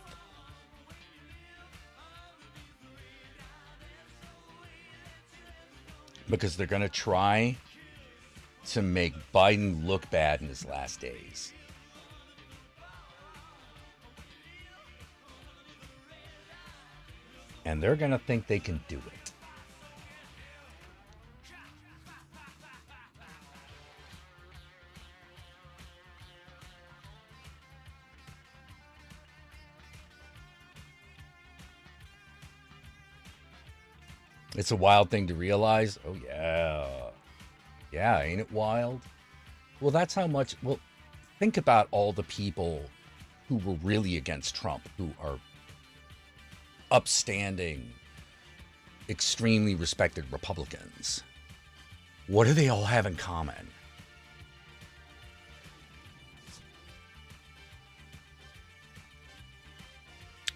Because they're going to try to make Biden look bad in his last days. And they're going to think they can do it. It's a wild thing to realize. Oh, yeah. Yeah, ain't it wild? Well, that's how much... Well, think about all the people who were really against Trump, who are upstanding, extremely respected Republicans. What do they all have in common?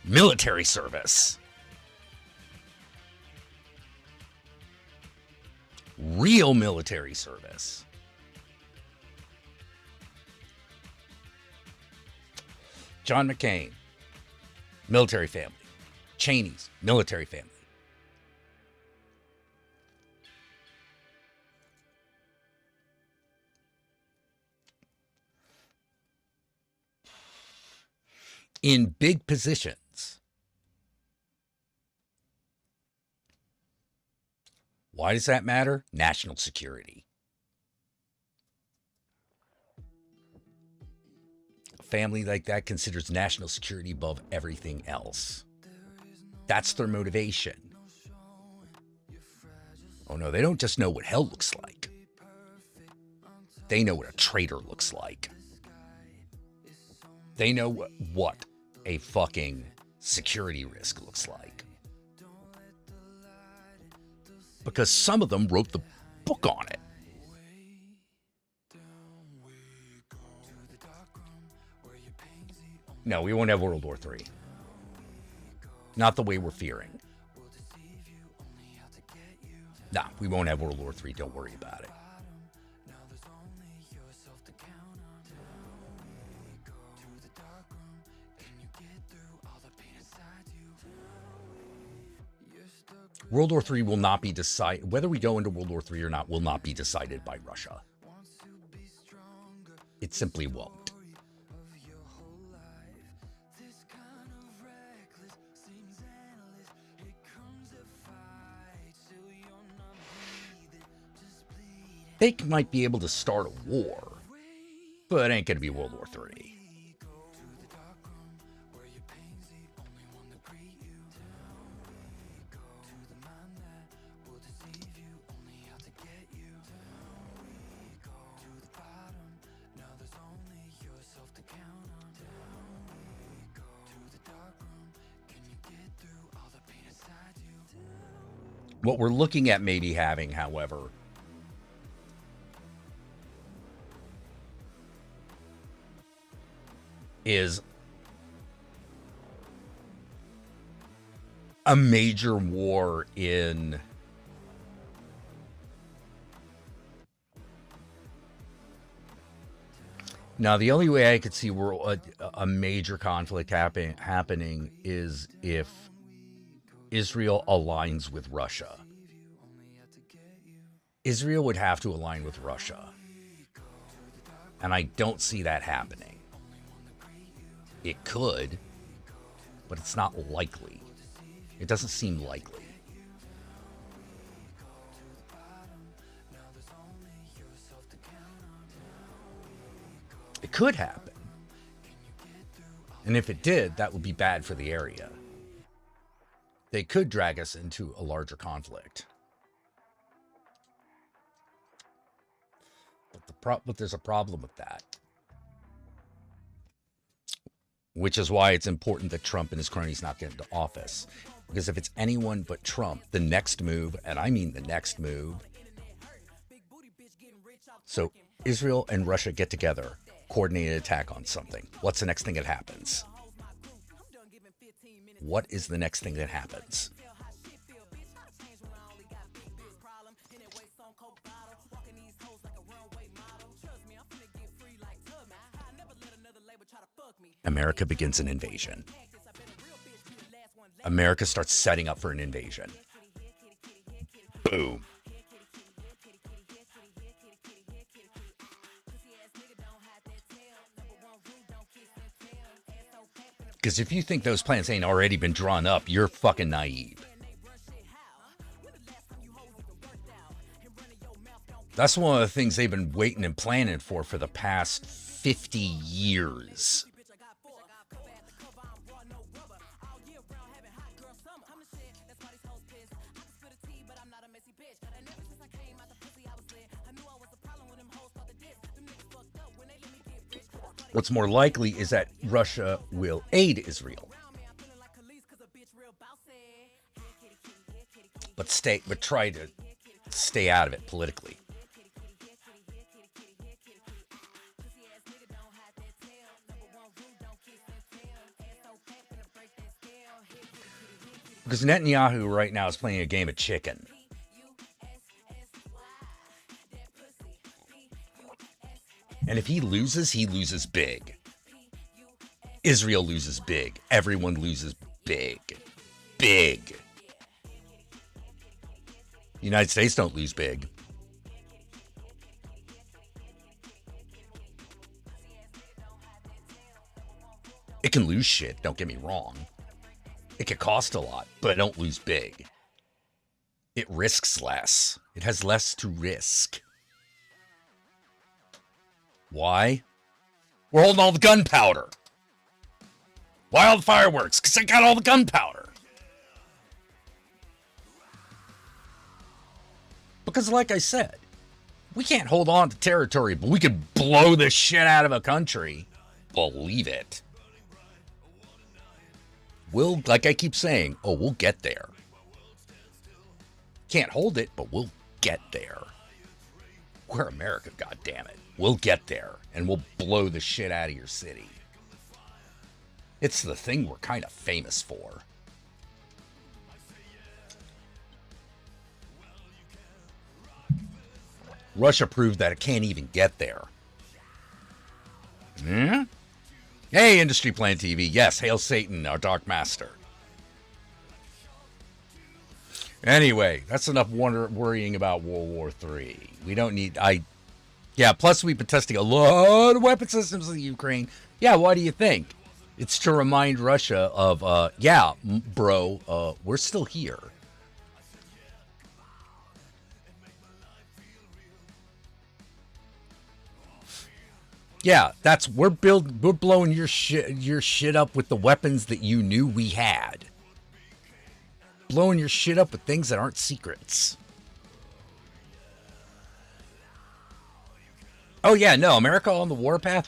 Military service. Real military service. John McCain, military family. Cheney's, military family. In big positions. Why does that matter? National security. A family like that considers national security above everything else. That's their motivation. Oh no, they don't just know what hell looks like. They know what a traitor looks like. They know what a fucking security risk looks like. Because some of them wrote the book on it. No, we won't have World War III. Not the way we're fearing. Nah, we won't have World War III. Don't worry about it. World War III will not be decided, whether we go into World War III or not, will not be decided by Russia. It simply won't. They might be able to start a war, but it ain't going to be World War III. What we're looking at maybe having, however, is a major war in now. The only way I could see a major conflict happening is if Israel aligns with Russia. Israel would have to align with Russia, and I don't see that happening. It could, but it's not likely. It doesn't seem likely. It could happen. And if it did, that would be bad for the area. They could drag us into a larger conflict. But there's a problem with that. Which is why it's important that Trump and his cronies not get into office. Because if it's anyone but Trump, the next move, and I mean the next move, so Israel and Russia get together, coordinated attack on something. What's the next thing that happens? What is the next thing that happens? America begins an invasion. America starts setting up for an invasion. Boom. Because if you think those plans ain't already been drawn up, you're fucking naive. That's one of the things they've been waiting and planning for the past 50 years. What's more likely is that Russia will aid Israel, but try to stay out of it politically. Because Netanyahu right now is playing a game of chicken. And if he loses big. Israel loses big. Everyone loses big. Big. The United States don't lose big. It can lose shit, don't get me wrong. It could cost a lot, but it don't lose big. It risks less. It has less to risk. Why? We're holding all the gunpowder. Why all the fireworks? Because I got all the gunpowder. Because like I said, we can't hold on to territory, but we could blow the shit out of a country. Believe it. We'll, like I keep saying, we'll get there. Can't hold it, but we'll get there. We're America, goddammit. We'll get there, and we'll blow the shit out of your city. It's the thing we're kind of famous for. Russia proved that it can't even get there. Hey, Industry Plan TV. Yes, hail Satan, our Dark Master. Anyway, that's enough worrying about World War III. We don't need... Yeah, plus we've been testing a lot of weapon systems in the Ukraine. Yeah, why do you think? It's to remind Russia of, we're still here. Yeah, we're blowing your shit up with the weapons that you knew we had. Blowing your shit up with things that aren't secrets. Oh yeah, no, America on the warpath?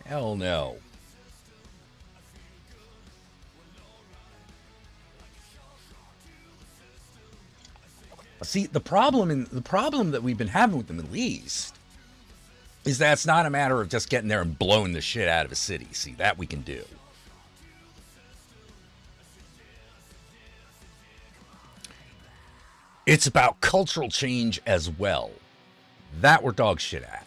Hell no. See, the problem that we've been having with the Middle East is that it's not a matter of just getting there and blowing the shit out of a city. See, that we can do. It's about cultural change as well. That we're dog shit at.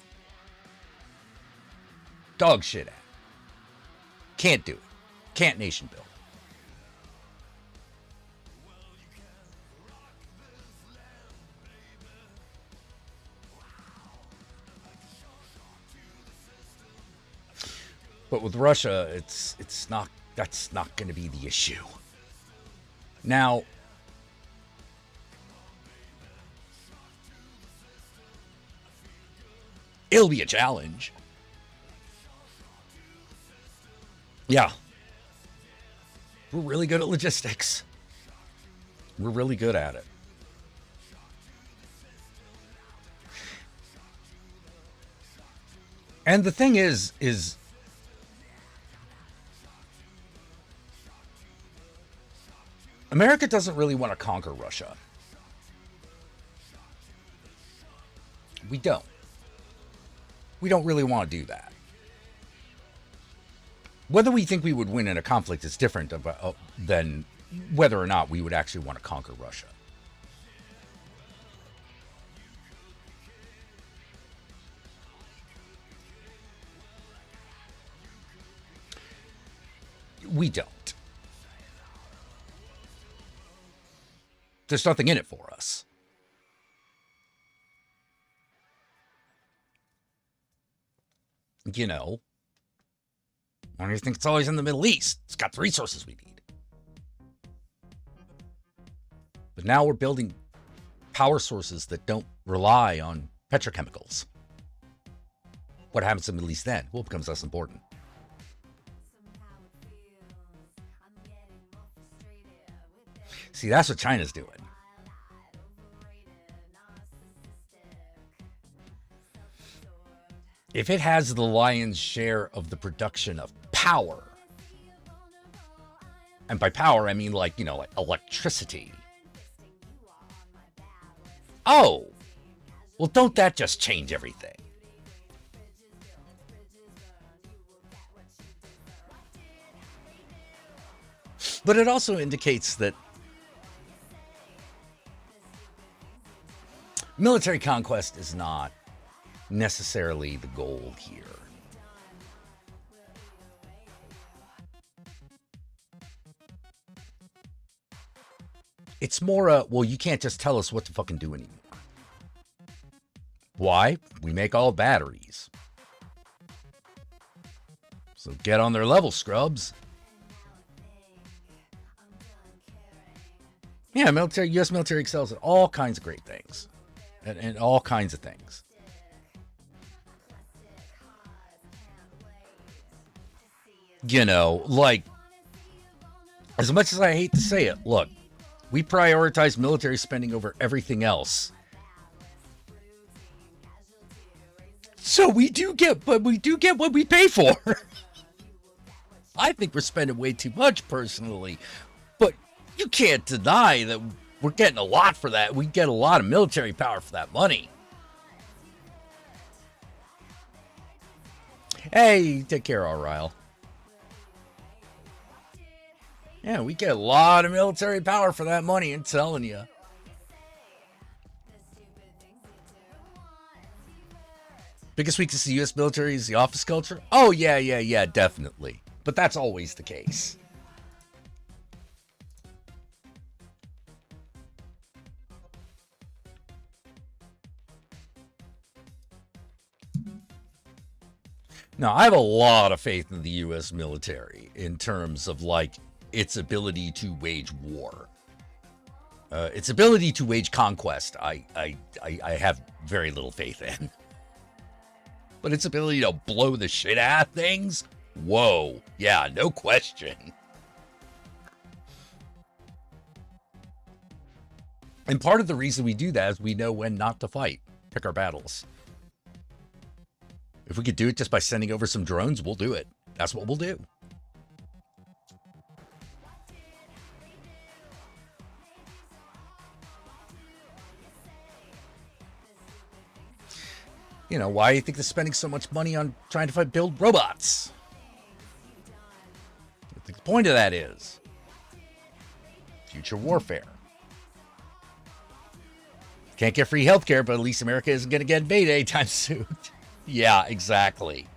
Dog shit at. Can't do it. Can't nation build. But with Russia, that's not going to be the issue. Now, it'll be a challenge. Yeah. We're really good at logistics. We're really good at it. And the thing is America doesn't really want to conquer Russia. We don't. We don't really want to do that. Whether we think we would win in a conflict is different than whether or not we would actually want to conquer Russia. We don't. There's nothing in it for us. You know, why do you think it's always in the Middle East? It's got the resources we need. But now we're building power sources that don't rely on petrochemicals. What happens in the Middle East then? Well, it becomes less important. See, that's what China's doing. If it has the lion's share of the production of power, and by power, I mean like electricity. Oh, well, don't that just change everything? But it also indicates that military conquest is not necessarily the goal here. It's more well, you can't just tell us what to fucking do anymore. Why? We make all batteries. So get on their level, scrubs. Yeah, U.S. military excels at all kinds of great things. And all kinds of things. You know, like, as much as I hate to say it, look, we prioritize military spending over everything else. So we do get what we pay for. I think we're spending way too much personally, but you can't deny that we're getting a lot for that. We get a lot of military power for that money. Hey, take care, Ryle. Yeah, we get a lot of military power for that money, I'm telling you. Biggest weakness of the U.S. military is the office culture? Oh, yeah, definitely. But that's always the case. Now, I have a lot of faith in the U.S. military in terms of, like, its ability to wage war. Its ability to wage conquest, I have very little faith in. But its ability to blow the shit out of things? Whoa. Yeah, no question. And part of the reason we do that is we know when not to fight. Pick our battles. If we could do it just by sending over some drones, we'll do it. That's what we'll do. You know, why do you think they're spending so much money on trying to build robots? I think the point of that is future warfare. Can't get free healthcare, but at least America isn't going to get invaded anytime soon. Yeah, exactly.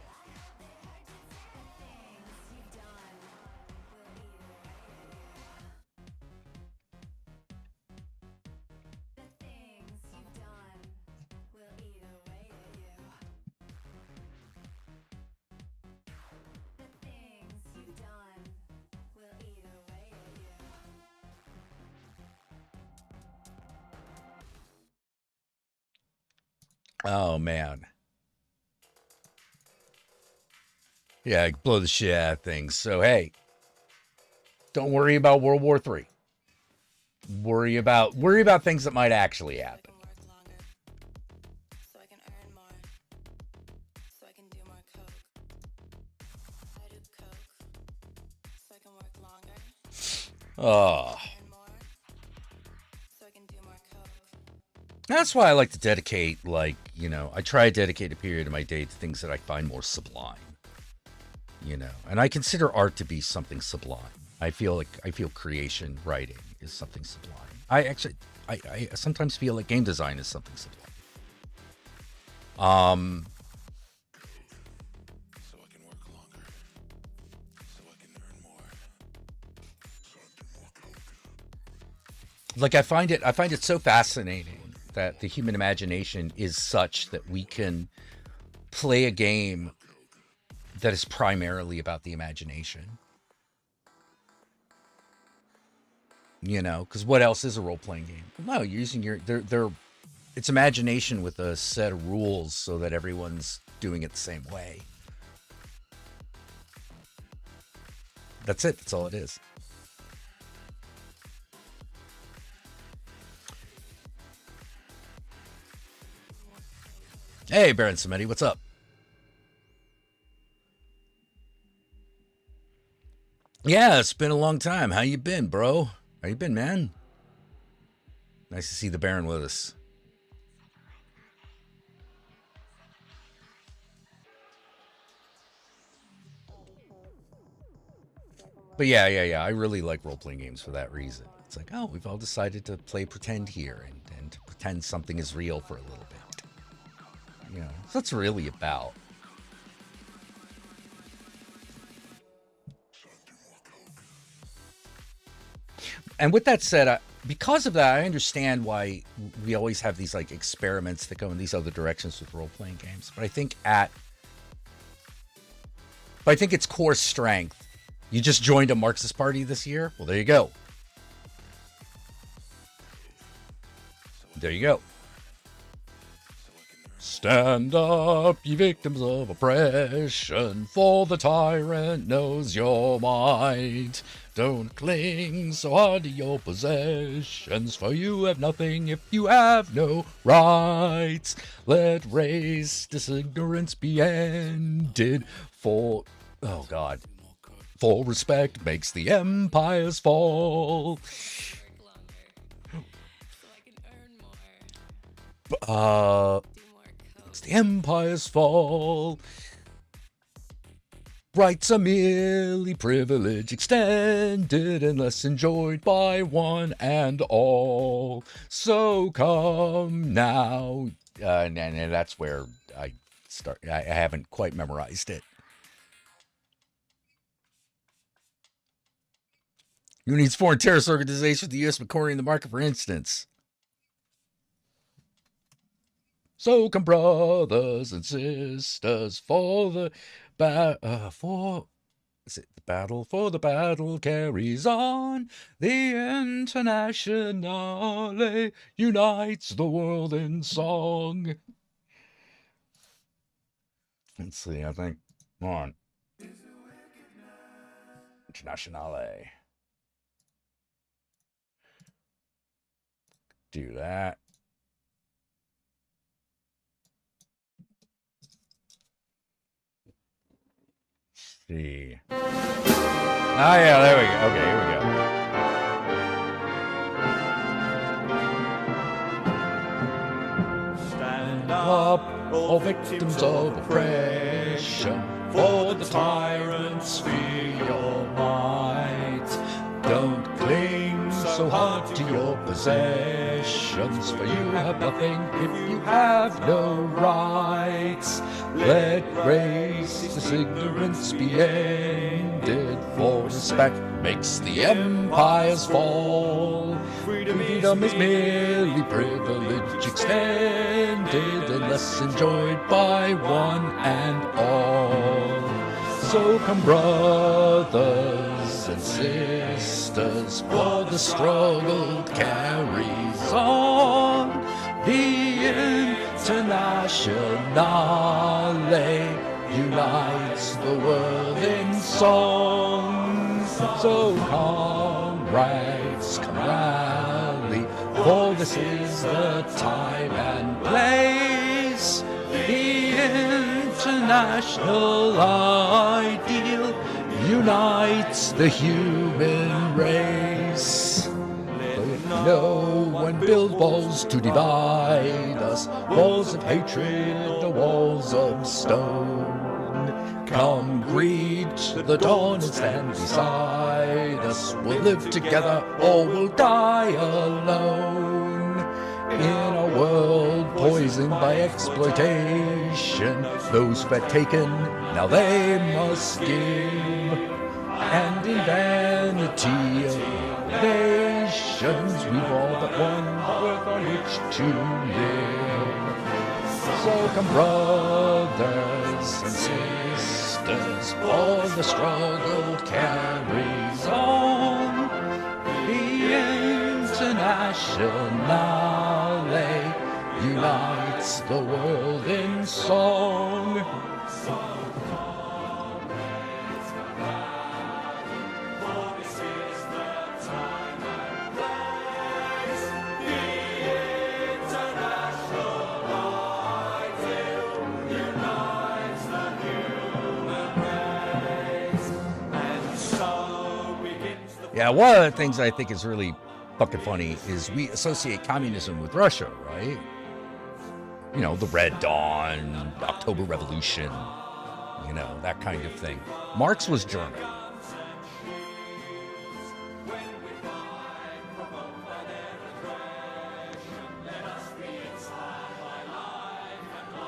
Oh, man. Yeah, blow the shit out of things. So, hey, don't worry about World War III. Worry about things that might actually happen. Oh. That's why I like to dedicate, like, you know, I try to dedicate a period of my day to things that I find more sublime. You know, and I consider art to be something sublime. I feel creation, writing is something sublime. I sometimes feel like game design is something sublime. So I can work longer. So I can earn more. Like I find it so fascinating that the human imagination is such that we can play a game that is primarily about the imagination. You know, because what else is a role-playing game? No, you're using it's imagination with a set of rules so that everyone's doing it the same way. That's it. That's all it is. Hey, Baron Samedi, what's up? Yeah, it's been a long time. How you been, bro? How you been, man? Nice to see the Baron with us. But yeah. I really like role-playing games for that reason. It's like, oh, we've all decided to play pretend here and to pretend something is real for a little bit. You know, that's what it's really about. And with that said, because of that, I understand why we always have these like experiments that go in these other directions with role-playing games. But I think its core strength, you just joined a Marxist party this year. Well, there you go. There you go. Stand up, ye victims of oppression, for the tyrant knows your might. Don't cling so hard to your possessions, for you have nothing if you have no rights. Let race ignorance be ended, for respect makes the empires fall. Makes the empires fall. Rights are merely privilege extended unless enjoyed by one and all. So come now. And that's where I start. I haven't quite memorized it. Who needs foreign terrorist organizations? The U.S. McCory in the market, for instance. So come brothers and sisters for the battle, for the battle carries on. The Internationale unites the world in song. Let's see, I think. Come on. Internationale. Do that. See. Oh yeah, there we go. Okay, here we go. Stand up, O all victims of oppression, for the tyrants fear your might. Don't cling so hard to your possessions, for you have nothing if you have no rights. Let racist ignorance be ended, for respect makes the empires fall. Freedom is merely privilege extended, unless enjoyed by one and all. So come, brothers and sisters, for the struggle carries on. The Internationale unites the world in song. So comrades, come rally, for this is the time and place. The international ideal unites the human race. No one build walls to divide us, walls of hatred or walls of stone. Come, greet the dawn and stand beside us. We'll live together or we'll die alone. In a world poisoned by exploitation, those who've had taken, now they must give. And in vanity of nations, we've all but one earth on which to live. So come, brothers and sisters, for the struggle carries on. The Internationale unites the world in song. Yeah, one of the things I think is really fucking funny is we associate communism with Russia, right? You know, the Red Dawn, October Revolution, you know, that kind of thing. Marx was German.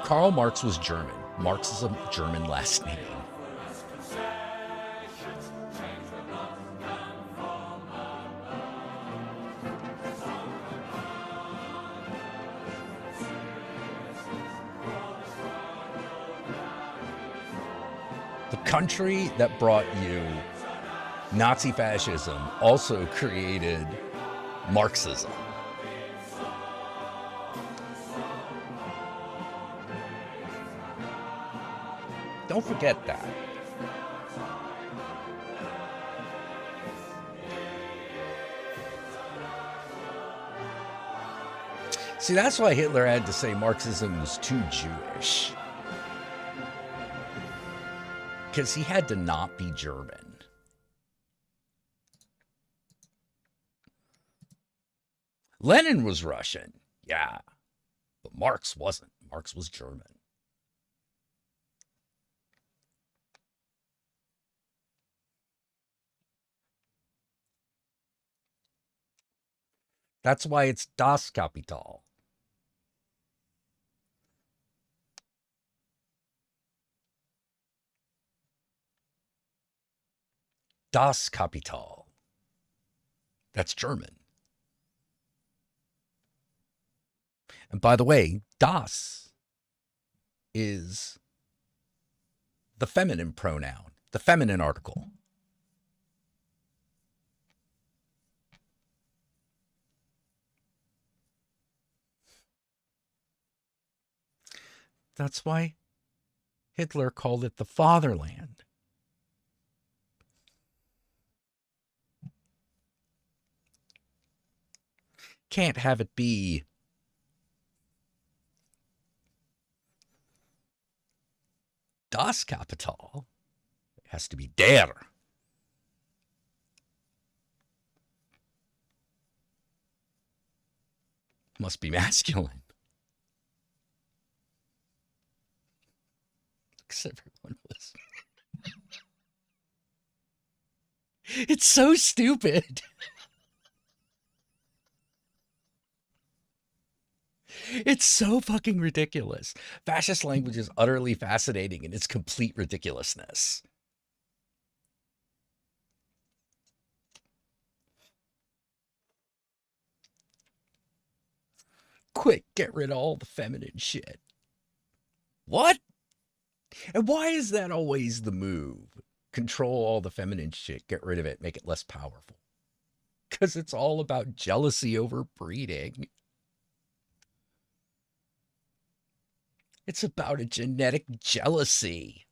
Karl Marx was German. Marx is a German last name. The country that brought you Nazi fascism also created Marxism. Don't forget that. See, that's why Hitler had to say Marxism was too Jewish. Because he had to not be German. Lenin was Russian, yeah, but Marx wasn't. Marx was German. That's why it's Das Kapital. Das Kapital. That's German. And by the way, Das is the feminine pronoun, the feminine article. That's why Hitler called it the fatherland. Can't have it be Das Kapital. It has to be der. Must be masculine. course everyone was. It's so stupid. It's so fucking ridiculous. Fascist language is utterly fascinating in its complete ridiculousness. Quick, get rid of all the feminine shit. What? And why is that always the move? Control all the feminine shit, get rid of it, make it less powerful. Because it's all about jealousy over breeding. It's about a genetic jealousy.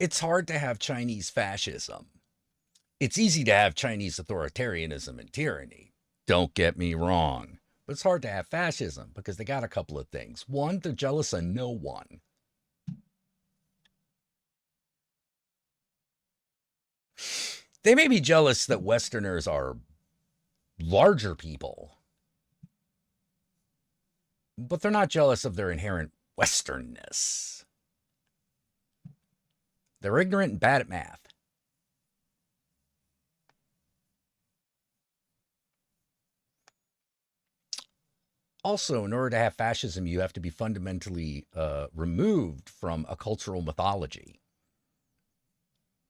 It's hard to have Chinese fascism. It's easy to have Chinese authoritarianism and tyranny. Don't get me wrong. But it's hard to have fascism because they got a couple of things. One, they're jealous of no one. They may be jealous that Westerners are larger people, but they're not jealous of their inherent Westernness. They're ignorant and bad at math. Also, in order to have fascism, you have to be fundamentally removed from a cultural mythology,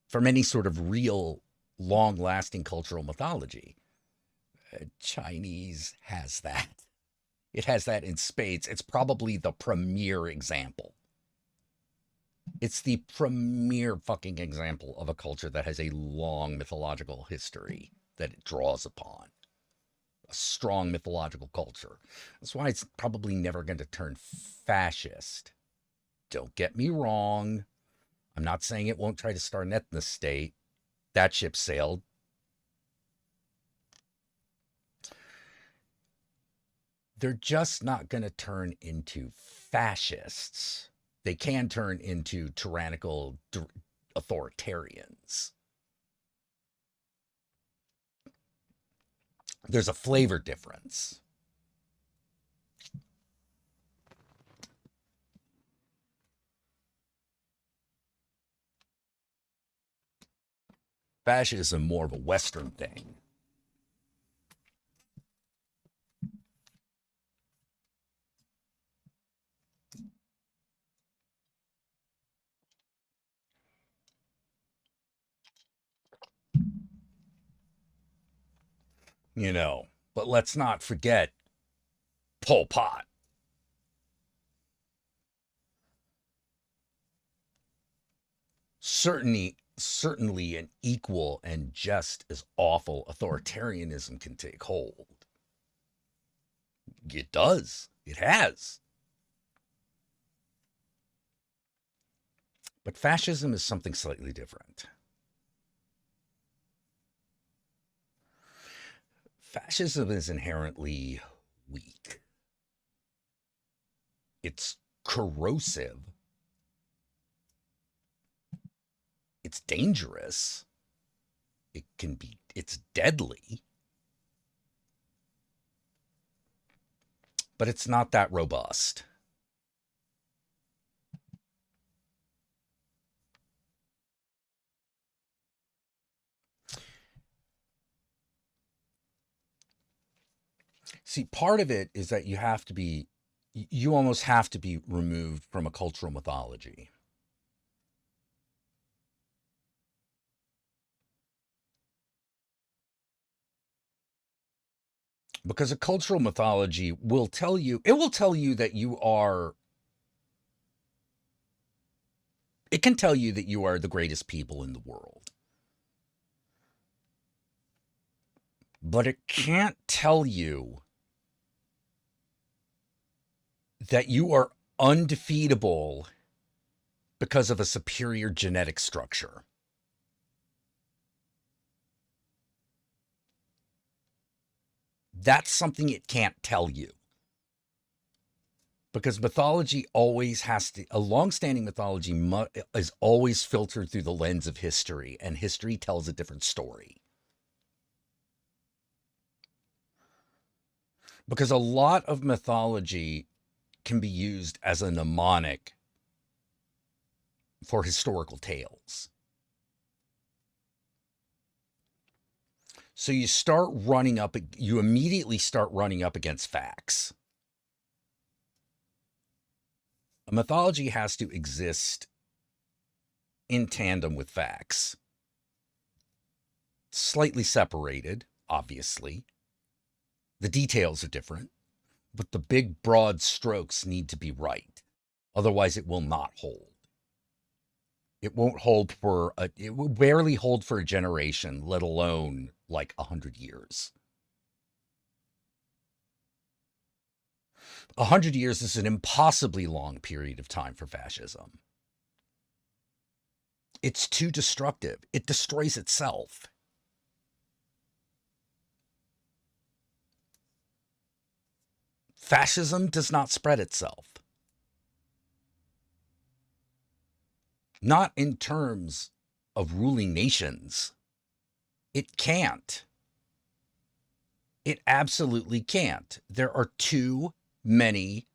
from any sort of real, long-lasting cultural mythology. Chinese has that. It has that in spades. It's probably the premier example. It's the premier fucking example of a culture that has a long mythological history that it draws upon. A strong mythological culture. That's why it's probably never going to turn fascist. Don't get me wrong. I'm not saying it won't try to start an ethnic state. That ship sailed. They're just not going to turn into fascists. They can turn into tyrannical authoritarians. There's a flavor difference. Fascism more of a Western thing. You know, but let's not forget Pol Pot. Certainly an equal and just as awful authoritarianism can take hold. It does. It has. But fascism is something slightly different. Fascism is inherently weak. It's corrosive. It's dangerous. It's deadly. But it's not that robust. See, part of it is that you almost have to be removed from a cultural mythology. Because a cultural mythology will tell you that it can tell you that you are the greatest people in the world. But it can't tell you that you are undefeatable because of a superior genetic structure. That's something it can't tell you. because mythology always has to, a long-standing mythology is always filtered through the lens of history, and history tells a different story. Because a lot of mythology can be used as a mnemonic for historical tales. So you immediately start running up against facts. A mythology has to exist in tandem with facts. Slightly separated, obviously. The details are different, but the big broad strokes need to be right. Otherwise, it will not hold. It won't hold it will barely hold for a generation, let alone like 100 years. 100 years is an impossibly long period of time for fascism. It's too destructive. It destroys itself. Fascism does not spread itself. Not in terms of ruling nations. It can't. It absolutely can't. There are too many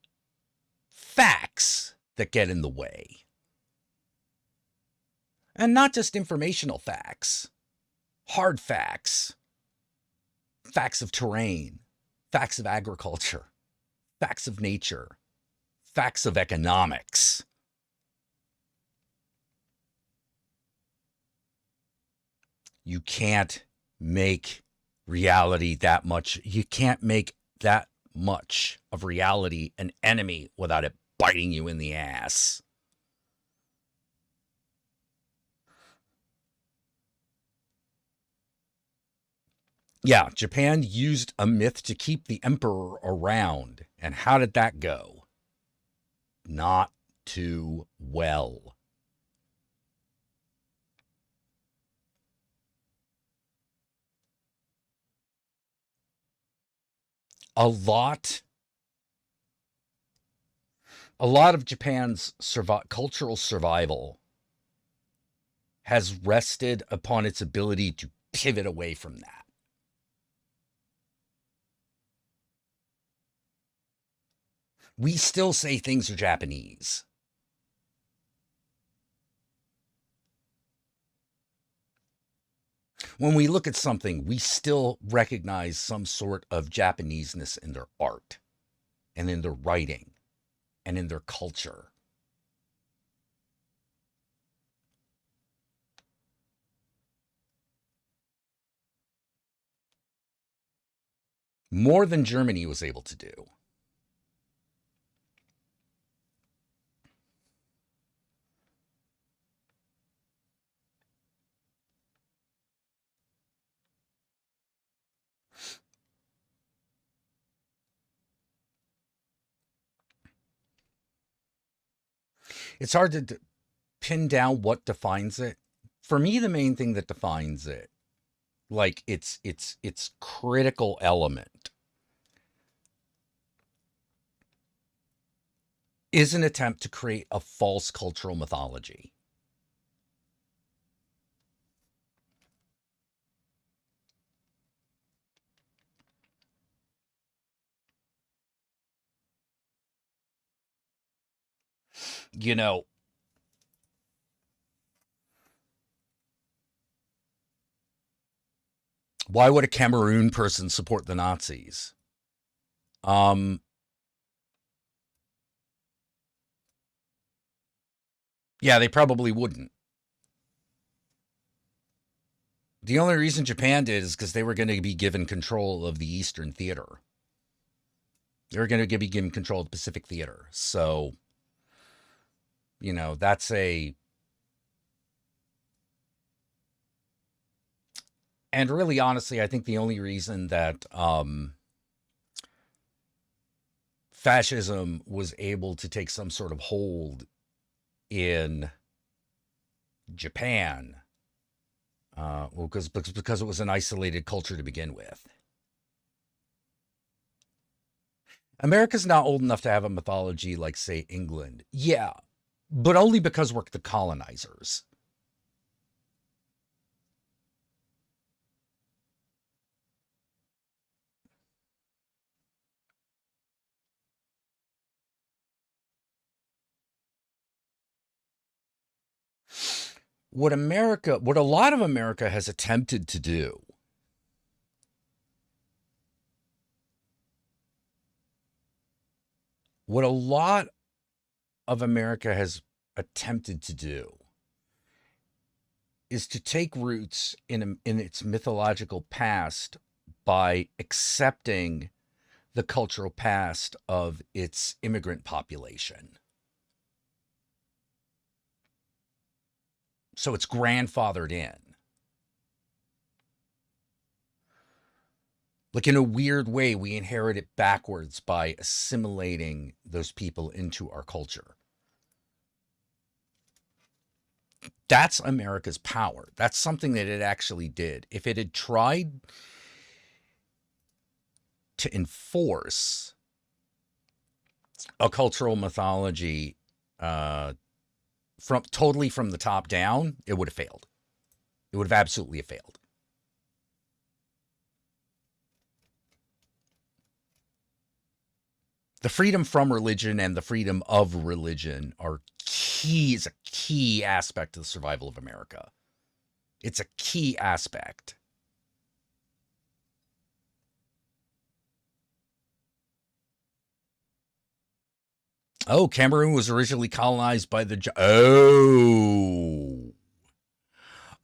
facts that get in the way. And not just informational facts, hard facts, facts of terrain, facts of agriculture, facts of nature, facts of economics. You can't make reality that much. You can't make that much of reality an enemy without it biting you in the ass. Yeah, Japan used a myth to keep the emperor around. And how did that go? Not too well. A lot of Japan's cultural survival has rested upon its ability to pivot away from that. We still say things are Japanese. When we look at something, we still recognize some sort of Japaneseness in their art and in their writing and in their culture. More than Germany was able to do. It's hard to pin down what defines it. For me, the main thing that defines it, like its critical element, is an attempt to create a false cultural mythology. You know, why would a Cameroon person support the Nazis? Yeah, they probably wouldn't. The only reason Japan did is because they were going to be given control of the Eastern Theater. They were going to be given control of the Pacific Theater. So, that's a... And really, honestly, I think the only reason that fascism was able to take some sort of hold in Japan, because it was an isolated culture to begin with. America's not old enough to have a mythology like, say, England. Yeah, but only because we're the colonizers. What a lot of America has attempted to do, what a lot of America has attempted to do is to take roots in its mythological past by accepting the cultural past of its immigrant population. So it's grandfathered in. Like, in a weird way, we inherit it backwards by assimilating those people into our culture. That's America's power. That's something that it actually did. If it had tried to enforce a cultural mythology totally from the top down, it would have failed. It would have absolutely failed. The freedom from religion and the freedom of religion are is a key aspect of the survival of America. It's a key aspect. Oh, Cameroon was originally colonized by the...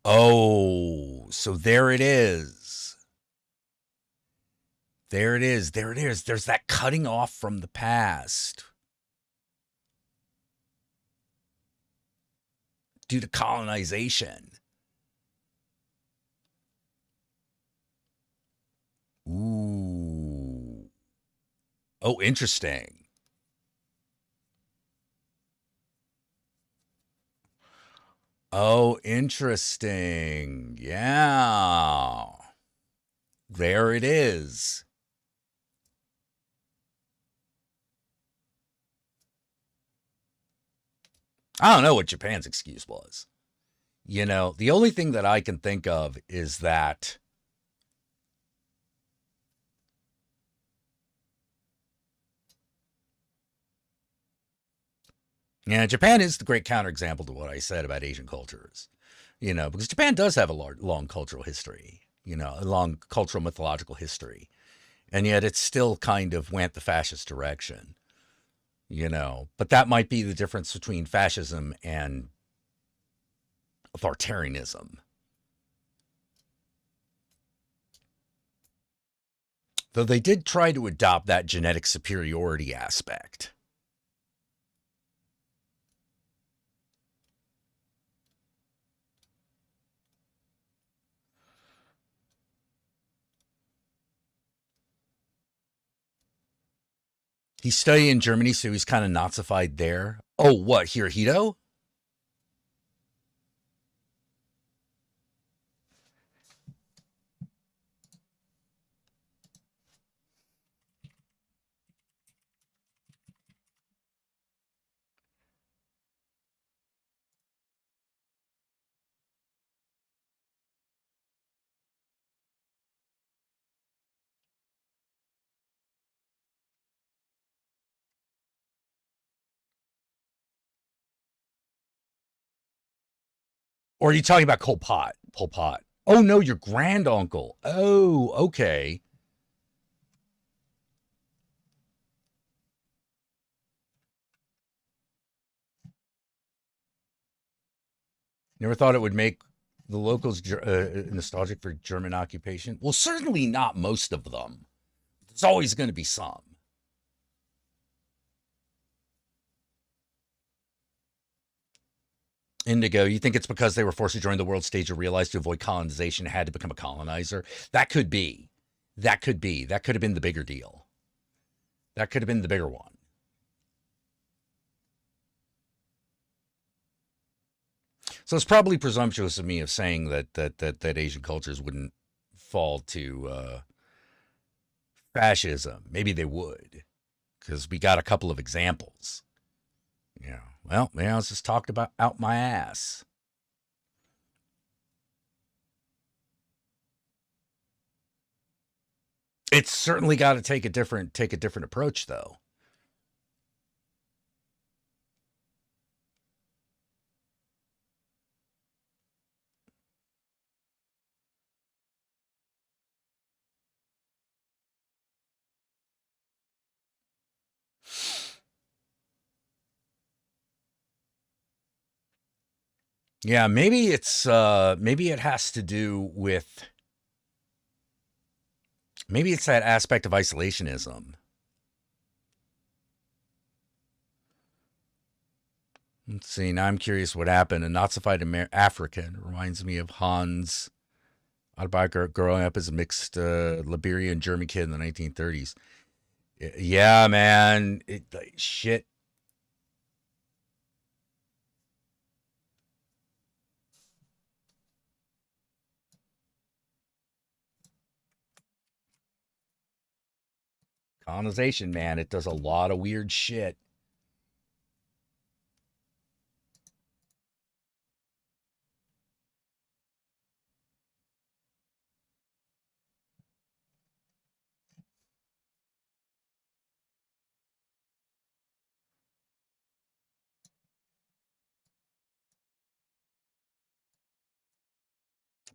Oh, so there it is. There it is. There it is. There's that cutting off from the past due to colonization. Ooh. Oh, interesting. Oh, interesting. Yeah. There it is. I don't know what Japan's excuse was. You know, the only thing that I can think of is that Japan is the great counterexample to what I said about Asian cultures. You know, because Japan does have a long cultural history, you know, a long cultural mythological history. And yet it still kind of went the fascist direction, you know. But that might be the difference between fascism and authoritarianism. Though they did try to adopt that genetic superiority aspect. He studied in Germany, so he's kind of Nazified there. Oh, what, Hirohito? Or are you talking about Pol Pot? Pol Pot. Oh, no, your granduncle. Oh, okay. Never thought it would make the locals nostalgic for German occupation? Well, certainly not most of them. There's always going to be some. Indigo, you think it's because they were forced to join the world stage or realized to avoid colonization had to become a colonizer? That could be. That could be. That could have been the bigger deal. That could have been the bigger one. So it's probably presumptuous of me of saying that Asian cultures wouldn't fall to fascism. Maybe they would. because we got a couple of examples. Yeah. Well, I was just talked about out my ass. It's certainly got to take a different approach, though. Yeah, maybe it's maybe it has to do with maybe it's that aspect of isolationism. Let's see. Now I'm curious what happened. A Nazified African reminds me of Hans autobiography growing up as a mixed Liberian German kid in the 1930s. Yeah, man. Shit. Colonization, man. It does a lot of weird shit.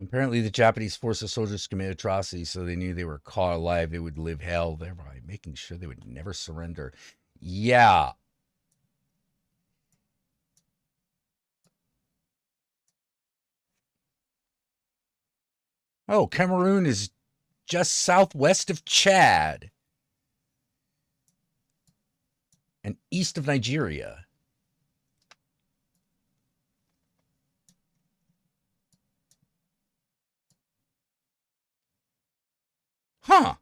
Apparently, the Japanese forced the soldiers to commit atrocities, so they knew they were caught alive. They would live hell, thereby making sure they would never surrender. Yeah. Oh, Cameroon is just southwest of Chad and east of Nigeria. Huh.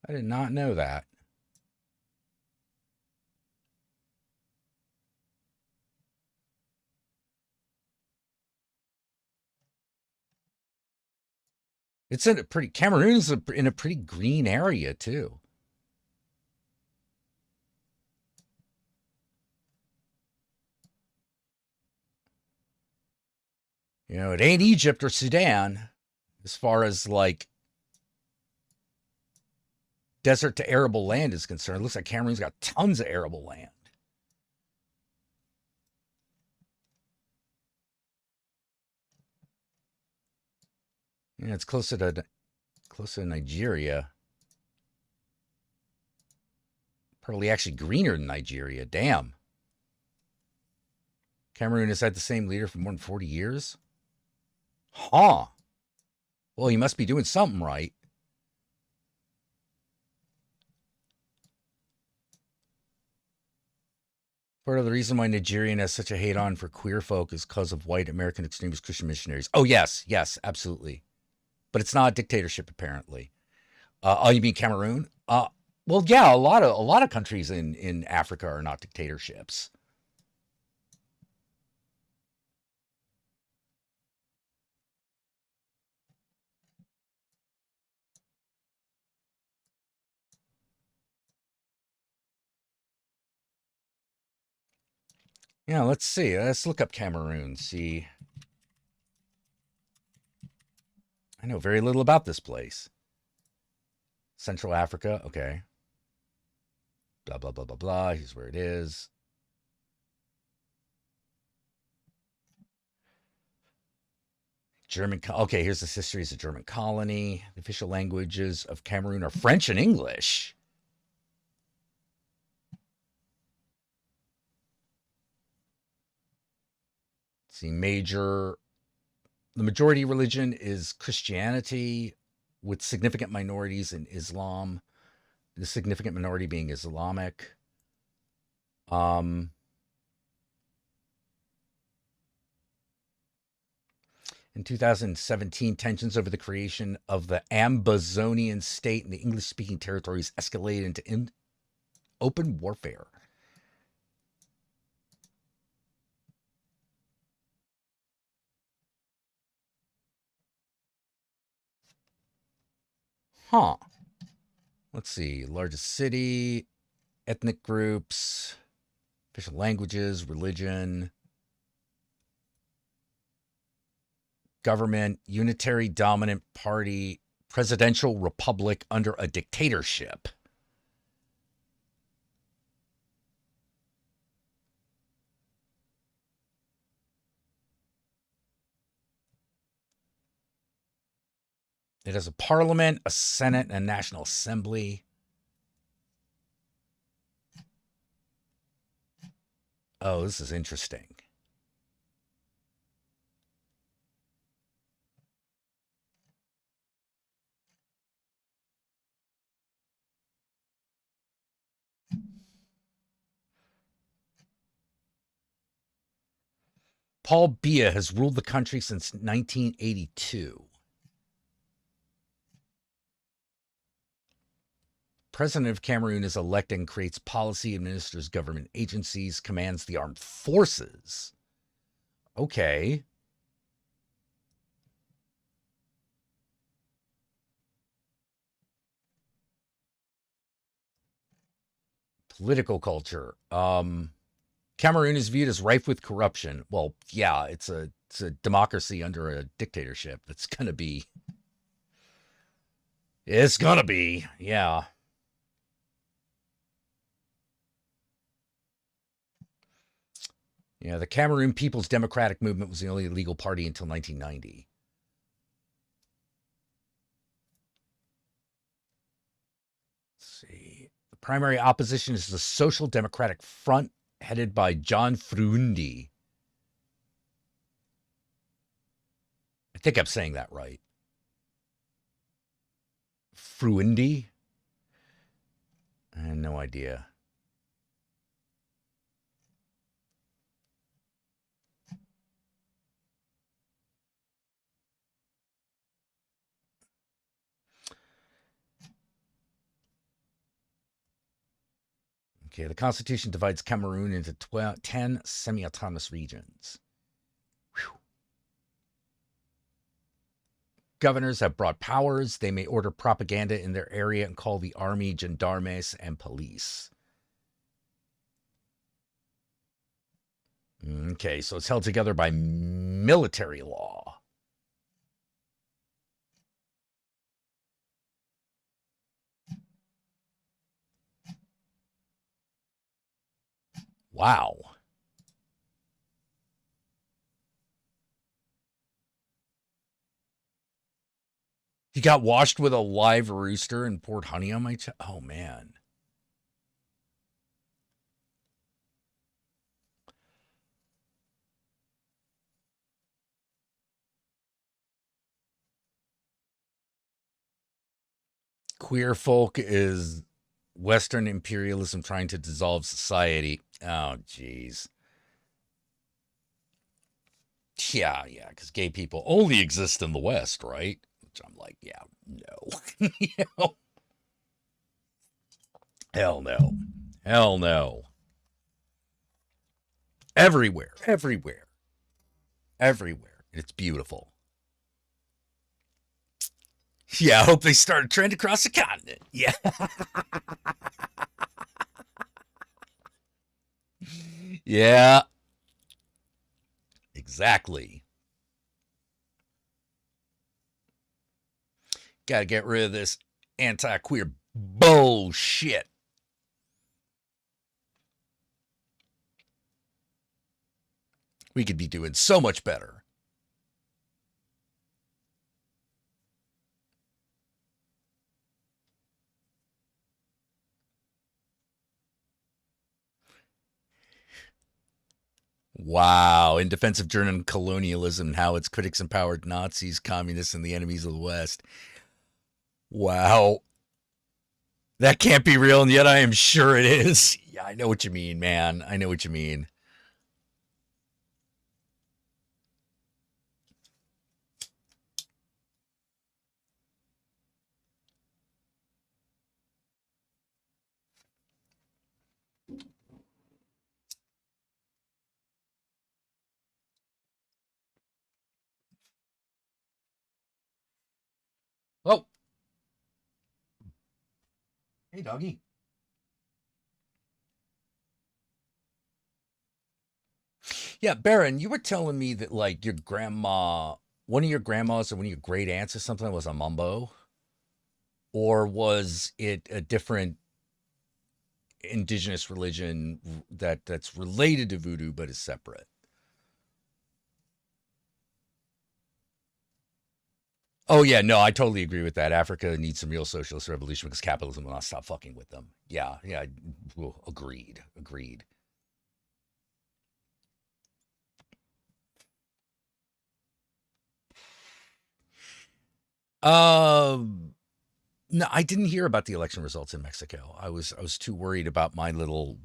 I did not know that. It's in a pretty, Cameroon's in a pretty green area, too. You know, it ain't Egypt or Sudan as far as like desert to arable land is concerned. It looks like Cameroon's got tons of arable land. Yeah, it's closer to Nigeria. Probably actually greener than Nigeria. Damn. Cameroon has had the same leader for more than 40 years? Huh. Well, he must be doing something right. Part of the reason why Nigerian has such a hate on for queer folk is because of white American extremist Christian missionaries. Oh, yes, absolutely. But it's not a dictatorship, apparently. Oh, you mean Cameroon? Well, yeah, a lot of countries in Africa are not dictatorships. Yeah, let's see. Let's look up Cameroon. See. I know very little about this place. Central Africa. Okay. Blah, blah, blah, blah, blah. Here's where it is. German. Okay, here's the history. It's a German colony. The official languages of Cameroon are French and English. See, the majority religion is Christianity with significant minorities in Islam, the significant minority being Islamic. In 2017, tensions over the creation of the Ambazonian state in the English-speaking territories escalated into open warfare. Huh. Let's see. Largest city, ethnic groups, official languages, religion, government, unitary dominant party, presidential republic under a dictatorship. It has a parliament, a senate, and a national assembly. Oh, this is interesting. Paul Biya has ruled the country since 1982. President of Cameroon is elected and creates policy, administers government agencies, commands the armed forces. Okay. Political culture. Cameroon is viewed as rife with corruption. Well, yeah, it's a democracy under a dictatorship. It's gonna be. Yeah. Yeah, the Cameroon People's Democratic Movement was the only legal party until 1990. Let's see. The primary opposition is the Social Democratic Front, headed by John Frundi. I think I'm saying that right. Fruindi? I have no idea. Okay, the Constitution divides Cameroon into 10 semi-autonomous regions. Whew. Governors have broad powers. They may order propaganda in their area and call the army, gendarmes, and police. Okay, so it's held together by military law. Wow. He got washed with a live rooster and poured honey on my chest. Oh, man. Queer folk is Western imperialism trying to dissolve society. Oh, jeez. Yeah, because gay people only exist in the West, right? Which I'm like, yeah, no. You know? Hell no. Hell no. Everywhere. It's beautiful. Yeah, I hope they start a trend across the continent. Yeah. Yeah. Exactly. Got to get rid of this anti-queer bullshit. We could be doing so much better. Wow. In defense of German colonialism and how its critics empowered Nazis, communists, and the enemies of the West. Wow. That can't be real, and yet I am sure it is. Yeah, I know what you mean, man. I know what you mean. Oh. Hey, doggy. Yeah, Baron, you were telling me that like your grandma, one of your grandmas or one of your great aunts or something was a mumbo, or was it a different indigenous religion that's related to voodoo but is separate? Oh yeah, no, I totally agree with that. Africa needs some real socialist revolution because capitalism will not stop fucking with them. Yeah, yeah, well, agreed, agreed. Um, no, I didn't hear about the election results in Mexico. I was too worried about my little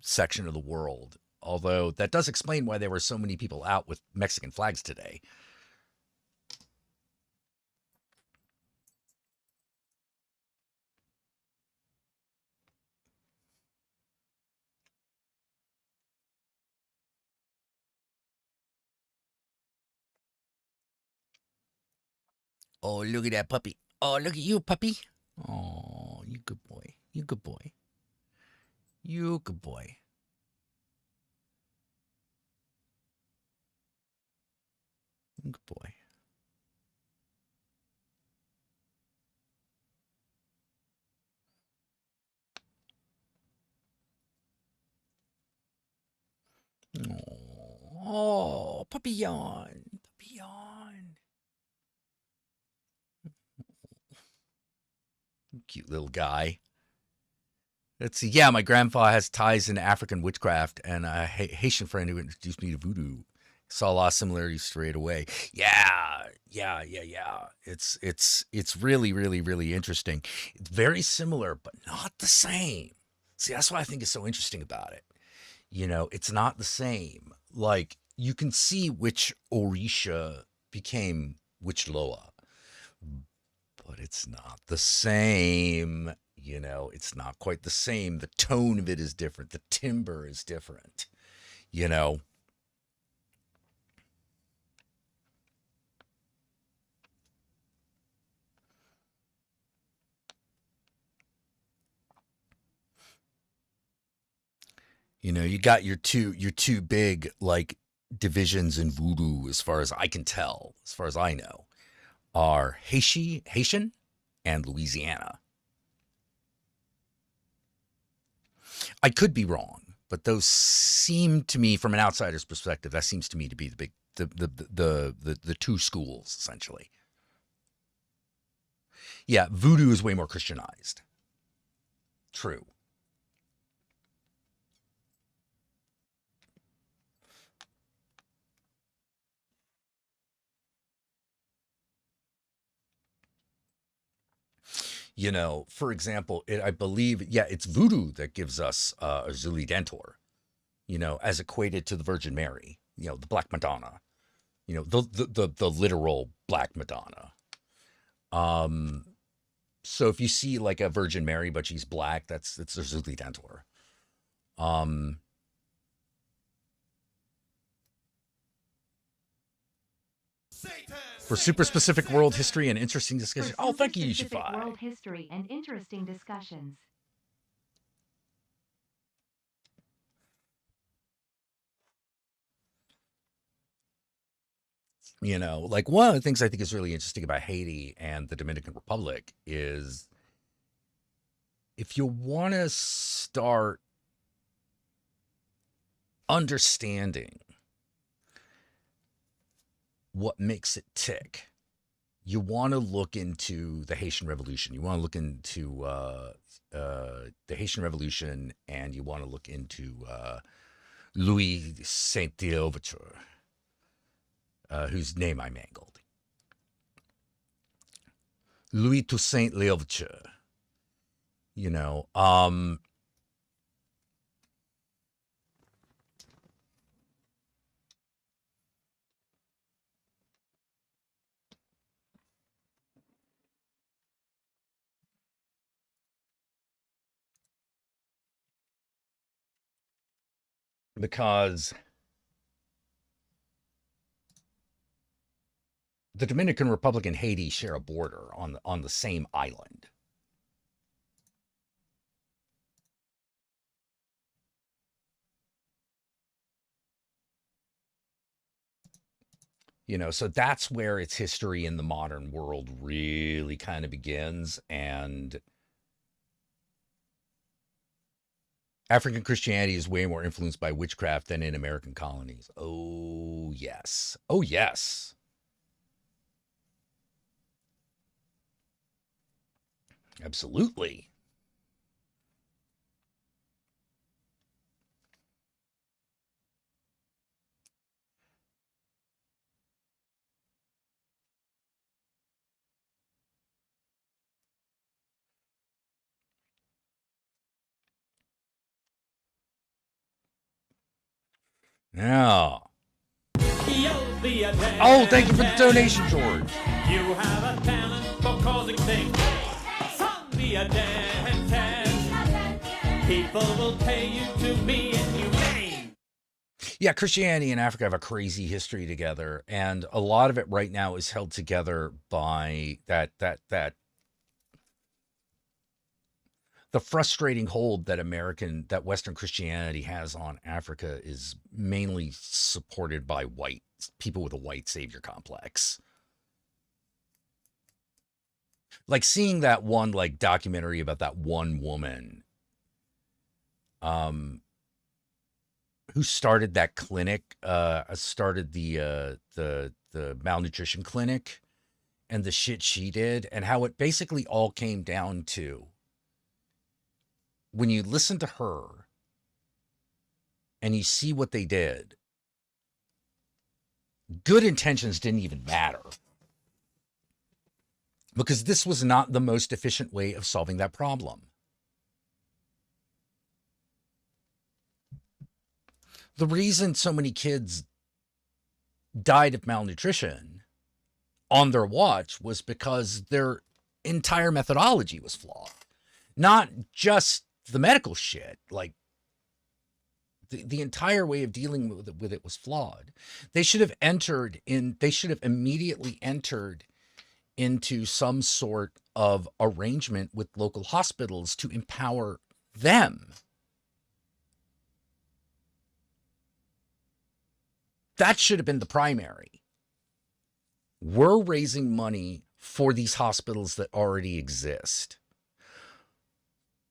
section of the world. Although that does explain why there were so many people out with Mexican flags today. Oh, look at that puppy. Oh, look at you, puppy. Oh, you good boy. You good boy. You good boy. Good boy. Oh, puppy yawn. Puppy yawn. Cute little guy. Let's see. Yeah, my grandfather has ties in African witchcraft, and a Haitian friend who introduced me to voodoo saw a lot of similarities straight away. Yeah, yeah. It's really, really, really interesting. It's very similar, but not the same. See, that's what I think is so interesting about it. You know, it's not the same. Like you can see which Orisha became which Loa, but it's not the same. You know, it's not quite the same. The tone of it is different. The timbre is different. You know, you got your two big like divisions in voodoo, as far as I can tell, as far as I know, are Haitian and Louisiana. I could be wrong, but those seem to me, from an outsider's perspective, that seems to me to be the big the two schools essentially. Yeah, voodoo is way more Christianized. True. For example, I believe, yeah, it's voodoo that gives us Zuli Dentor, as equated to the Virgin Mary, the Black Madonna, the literal Black Madonna. Um, so if you see like a Virgin Mary, but she's black, it's a Zuli Dentor. Um, for super specific world history and interesting discussion. Oh, thank you, Specific Yishify. world history and interesting discussions. Like one of the things I think is really interesting about Haiti and the Dominican Republic is if you want to start understanding what makes it tick, you want to look into the Haitian Revolution. You want to look into the Haitian Revolution, and you want to look into Louis Saint Overture, whose name I mangled. Louis Toussaint L'Ouverture. You know, because the Dominican Republic and Haiti share a border on the same island. So that's where its history in the modern world really kind of begins. And African Christianity is way more influenced by witchcraft than in American colonies. Oh, yes. Oh, yes. Absolutely. Yeah. Oh, thank you for the donation, George. You have a talent for causing things. Son, be a dentist. People will pay you to be inhumane. Yeah, Christianity and Africa have a crazy history together, and a lot of it right now is held together by that the frustrating hold that Western Christianity has on Africa is mainly supported by white people with a white savior complex. Like seeing that one like documentary about that one woman who started that clinic, started the malnutrition clinic, and the shit she did, and how it basically all came down to, when you listen to her and you see what they did, good intentions didn't even matter, because this was not the most efficient way of solving that problem. The reason so many kids died of malnutrition on their watch was because their entire methodology was flawed. Not just the medical shit, like the entire way of dealing with it was flawed. They should have immediately entered into some sort of arrangement with local hospitals to empower them. That should have been the primary. We're raising money for these hospitals that already exist.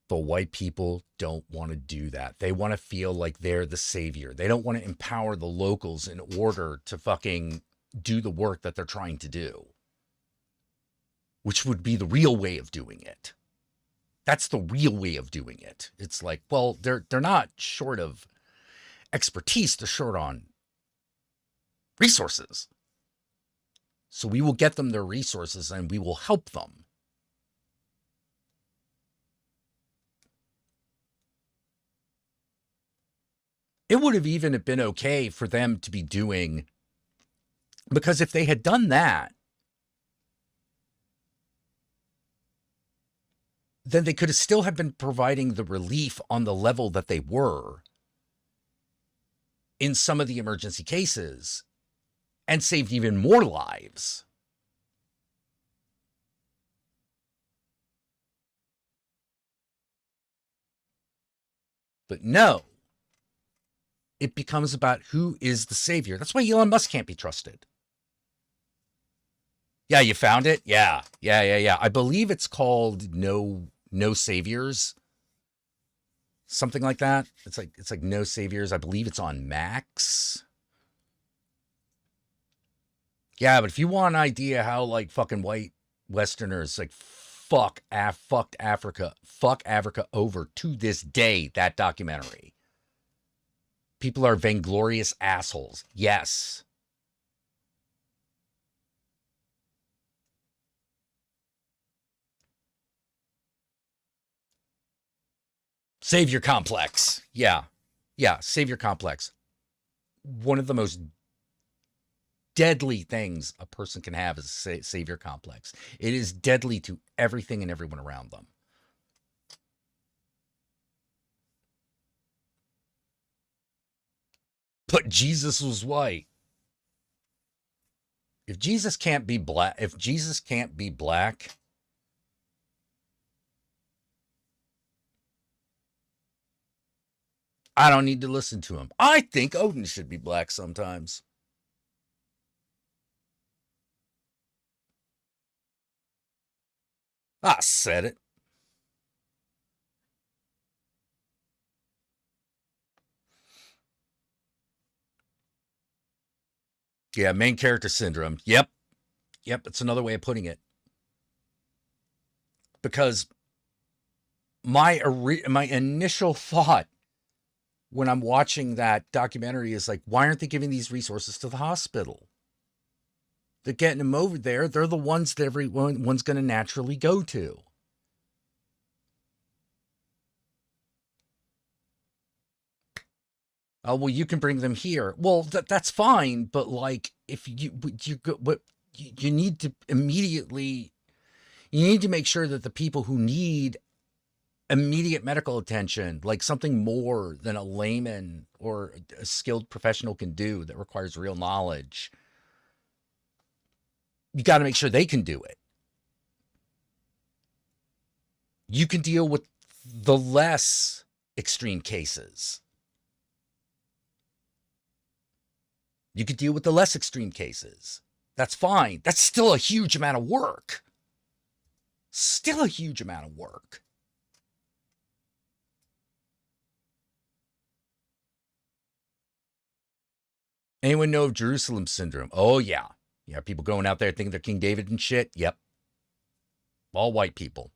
The white people don't want to do that. They want to feel like they're the savior. They don't want to empower the locals in order to fucking do the work that they're trying to do, which would be the real way of doing it. That's the real way of doing it. It's like, well, they're not short of expertise, they're short on resources. So we will get them their resources and we will help them. It would have even been okay for them to be doing, because if they had done that, then they could have still have been providing the relief on the level that they were in some of the emergency cases and saved even more lives. But no, it becomes about who is the savior. That's why Elon Musk can't be trusted. Yeah, you found it? Yeah. I believe it's called No Saviors. Something like that. It's like No Saviors. I believe it's on Max. Yeah, but if you want an idea how like fucking white Westerners like fucked Africa over to this day, that documentary. People are vainglorious assholes. Yes. Savior complex. Yeah, savior complex. One of the most deadly things a person can have is a savior complex. It is deadly to everything and everyone around them. But Jesus was white. If Jesus can't be black, I don't need to listen to him. I think Odin should be black sometimes. I said it. Yeah, main character syndrome. Yep. Yep, it's another way of putting it. Because my initial thought when I'm watching that documentary is like, why aren't they giving these resources to the hospital? They're getting them over there. They're the ones that everyone's going to naturally go to. Oh, well, you can bring them here. Well, that's fine, but like, if you go, what you need to immediately, you need to make sure that the people who need immediate medical attention, like something more than a layman or a skilled professional can do that requires real knowledge, you got to make sure they can do it. You can deal with the less extreme cases. You could deal with the less extreme cases. That's fine. That's still a huge amount of work. Still a huge amount of work. Anyone know of Jerusalem syndrome? Oh, yeah. Yeah, people going out there thinking they're King David and shit. Yep. All white people.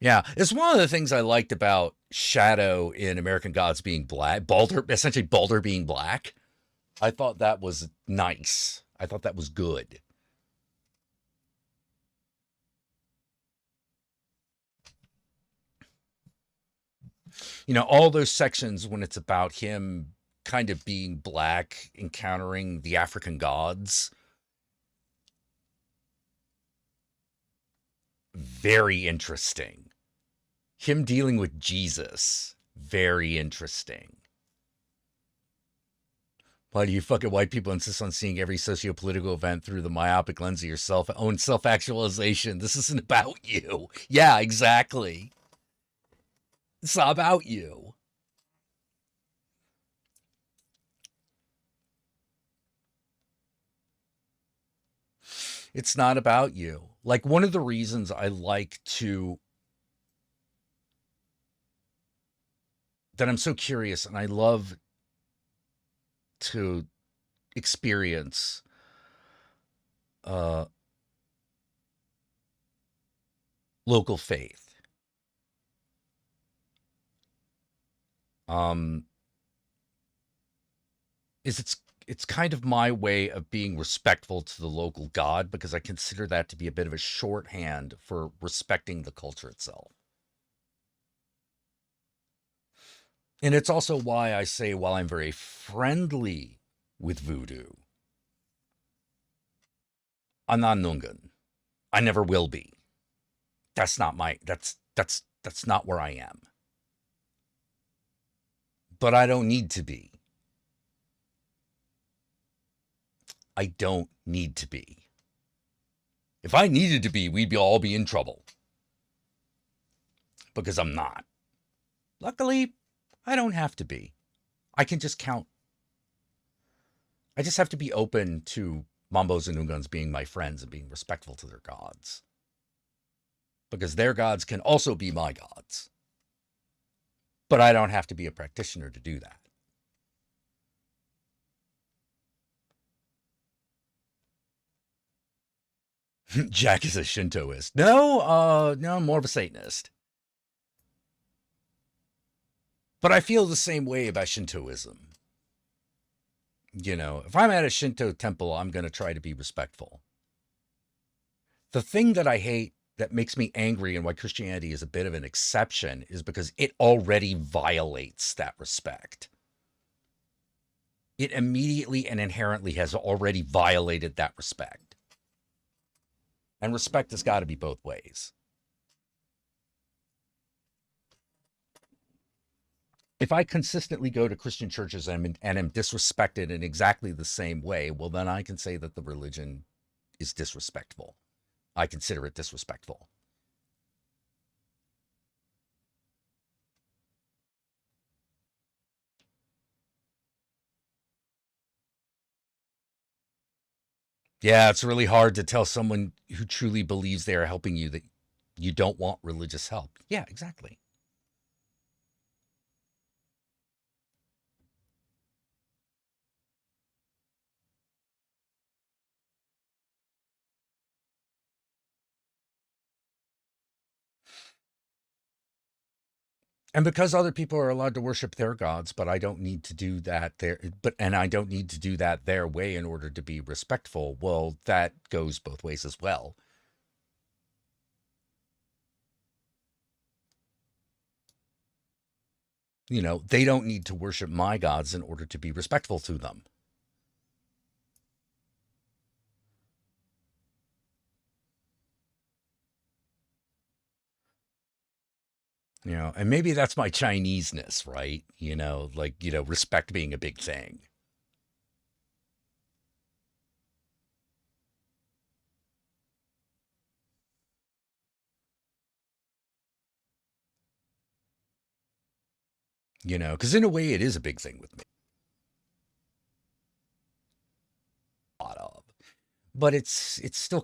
Yeah, it's one of the things I liked about Shadow in American Gods being black, essentially Balder being black. I thought that was nice. I thought that was good. You know, all those sections when it's about him kind of being black, encountering the African gods. Very interesting. Him dealing with Jesus. Very interesting. Why do you fucking white people insist on seeing every socio-political event through the myopic lens of your own self-actualization? This isn't about you. Yeah, exactly. It's not about you. It's not about you. Like, one of the reasons I like that I'm so curious and I love to experience local faith. Is it's kind of my way of being respectful to the local god, because I consider that to be a bit of a shorthand for respecting the culture itself. And it's also why I say, while I'm very friendly with voodoo, I'm not Nungan. I never will be. That's not that's not where I am. But I don't need to be. I don't need to be. If I needed to be, we'd all be in trouble. Because I'm not. Luckily, I don't have to be. I can just count. I just have to be open to Mambos and Ungans being my friends and being respectful to their gods. Because their gods can also be my gods. But I don't have to be a practitioner to do that. Jack is a Shintoist. No, I'm more of a Satanist. But I feel the same way about Shintoism. You know, if I'm at a Shinto temple, I'm going to try to be respectful. The thing that I hate, that makes me angry, and why Christianity is a bit of an exception, is because it already violates that respect. It immediately and inherently has already violated that respect. And respect has got to be both ways. If I consistently go to Christian churches and am disrespected in exactly the same way, well, then I can say that the religion is disrespectful. I consider it disrespectful. Yeah, it's really hard to tell someone who truly believes they are helping you that you don't want religious help. Yeah, exactly. And because other people are allowed to worship their gods, but I don't need to do that and I don't need to do that their way in order to be respectful. Well, that goes both ways as well. They don't need to worship my gods in order to be respectful to them. And maybe that's my Chineseness, right? Respect being a big thing. Because in a way it is a big thing with me. A lot of, but it's still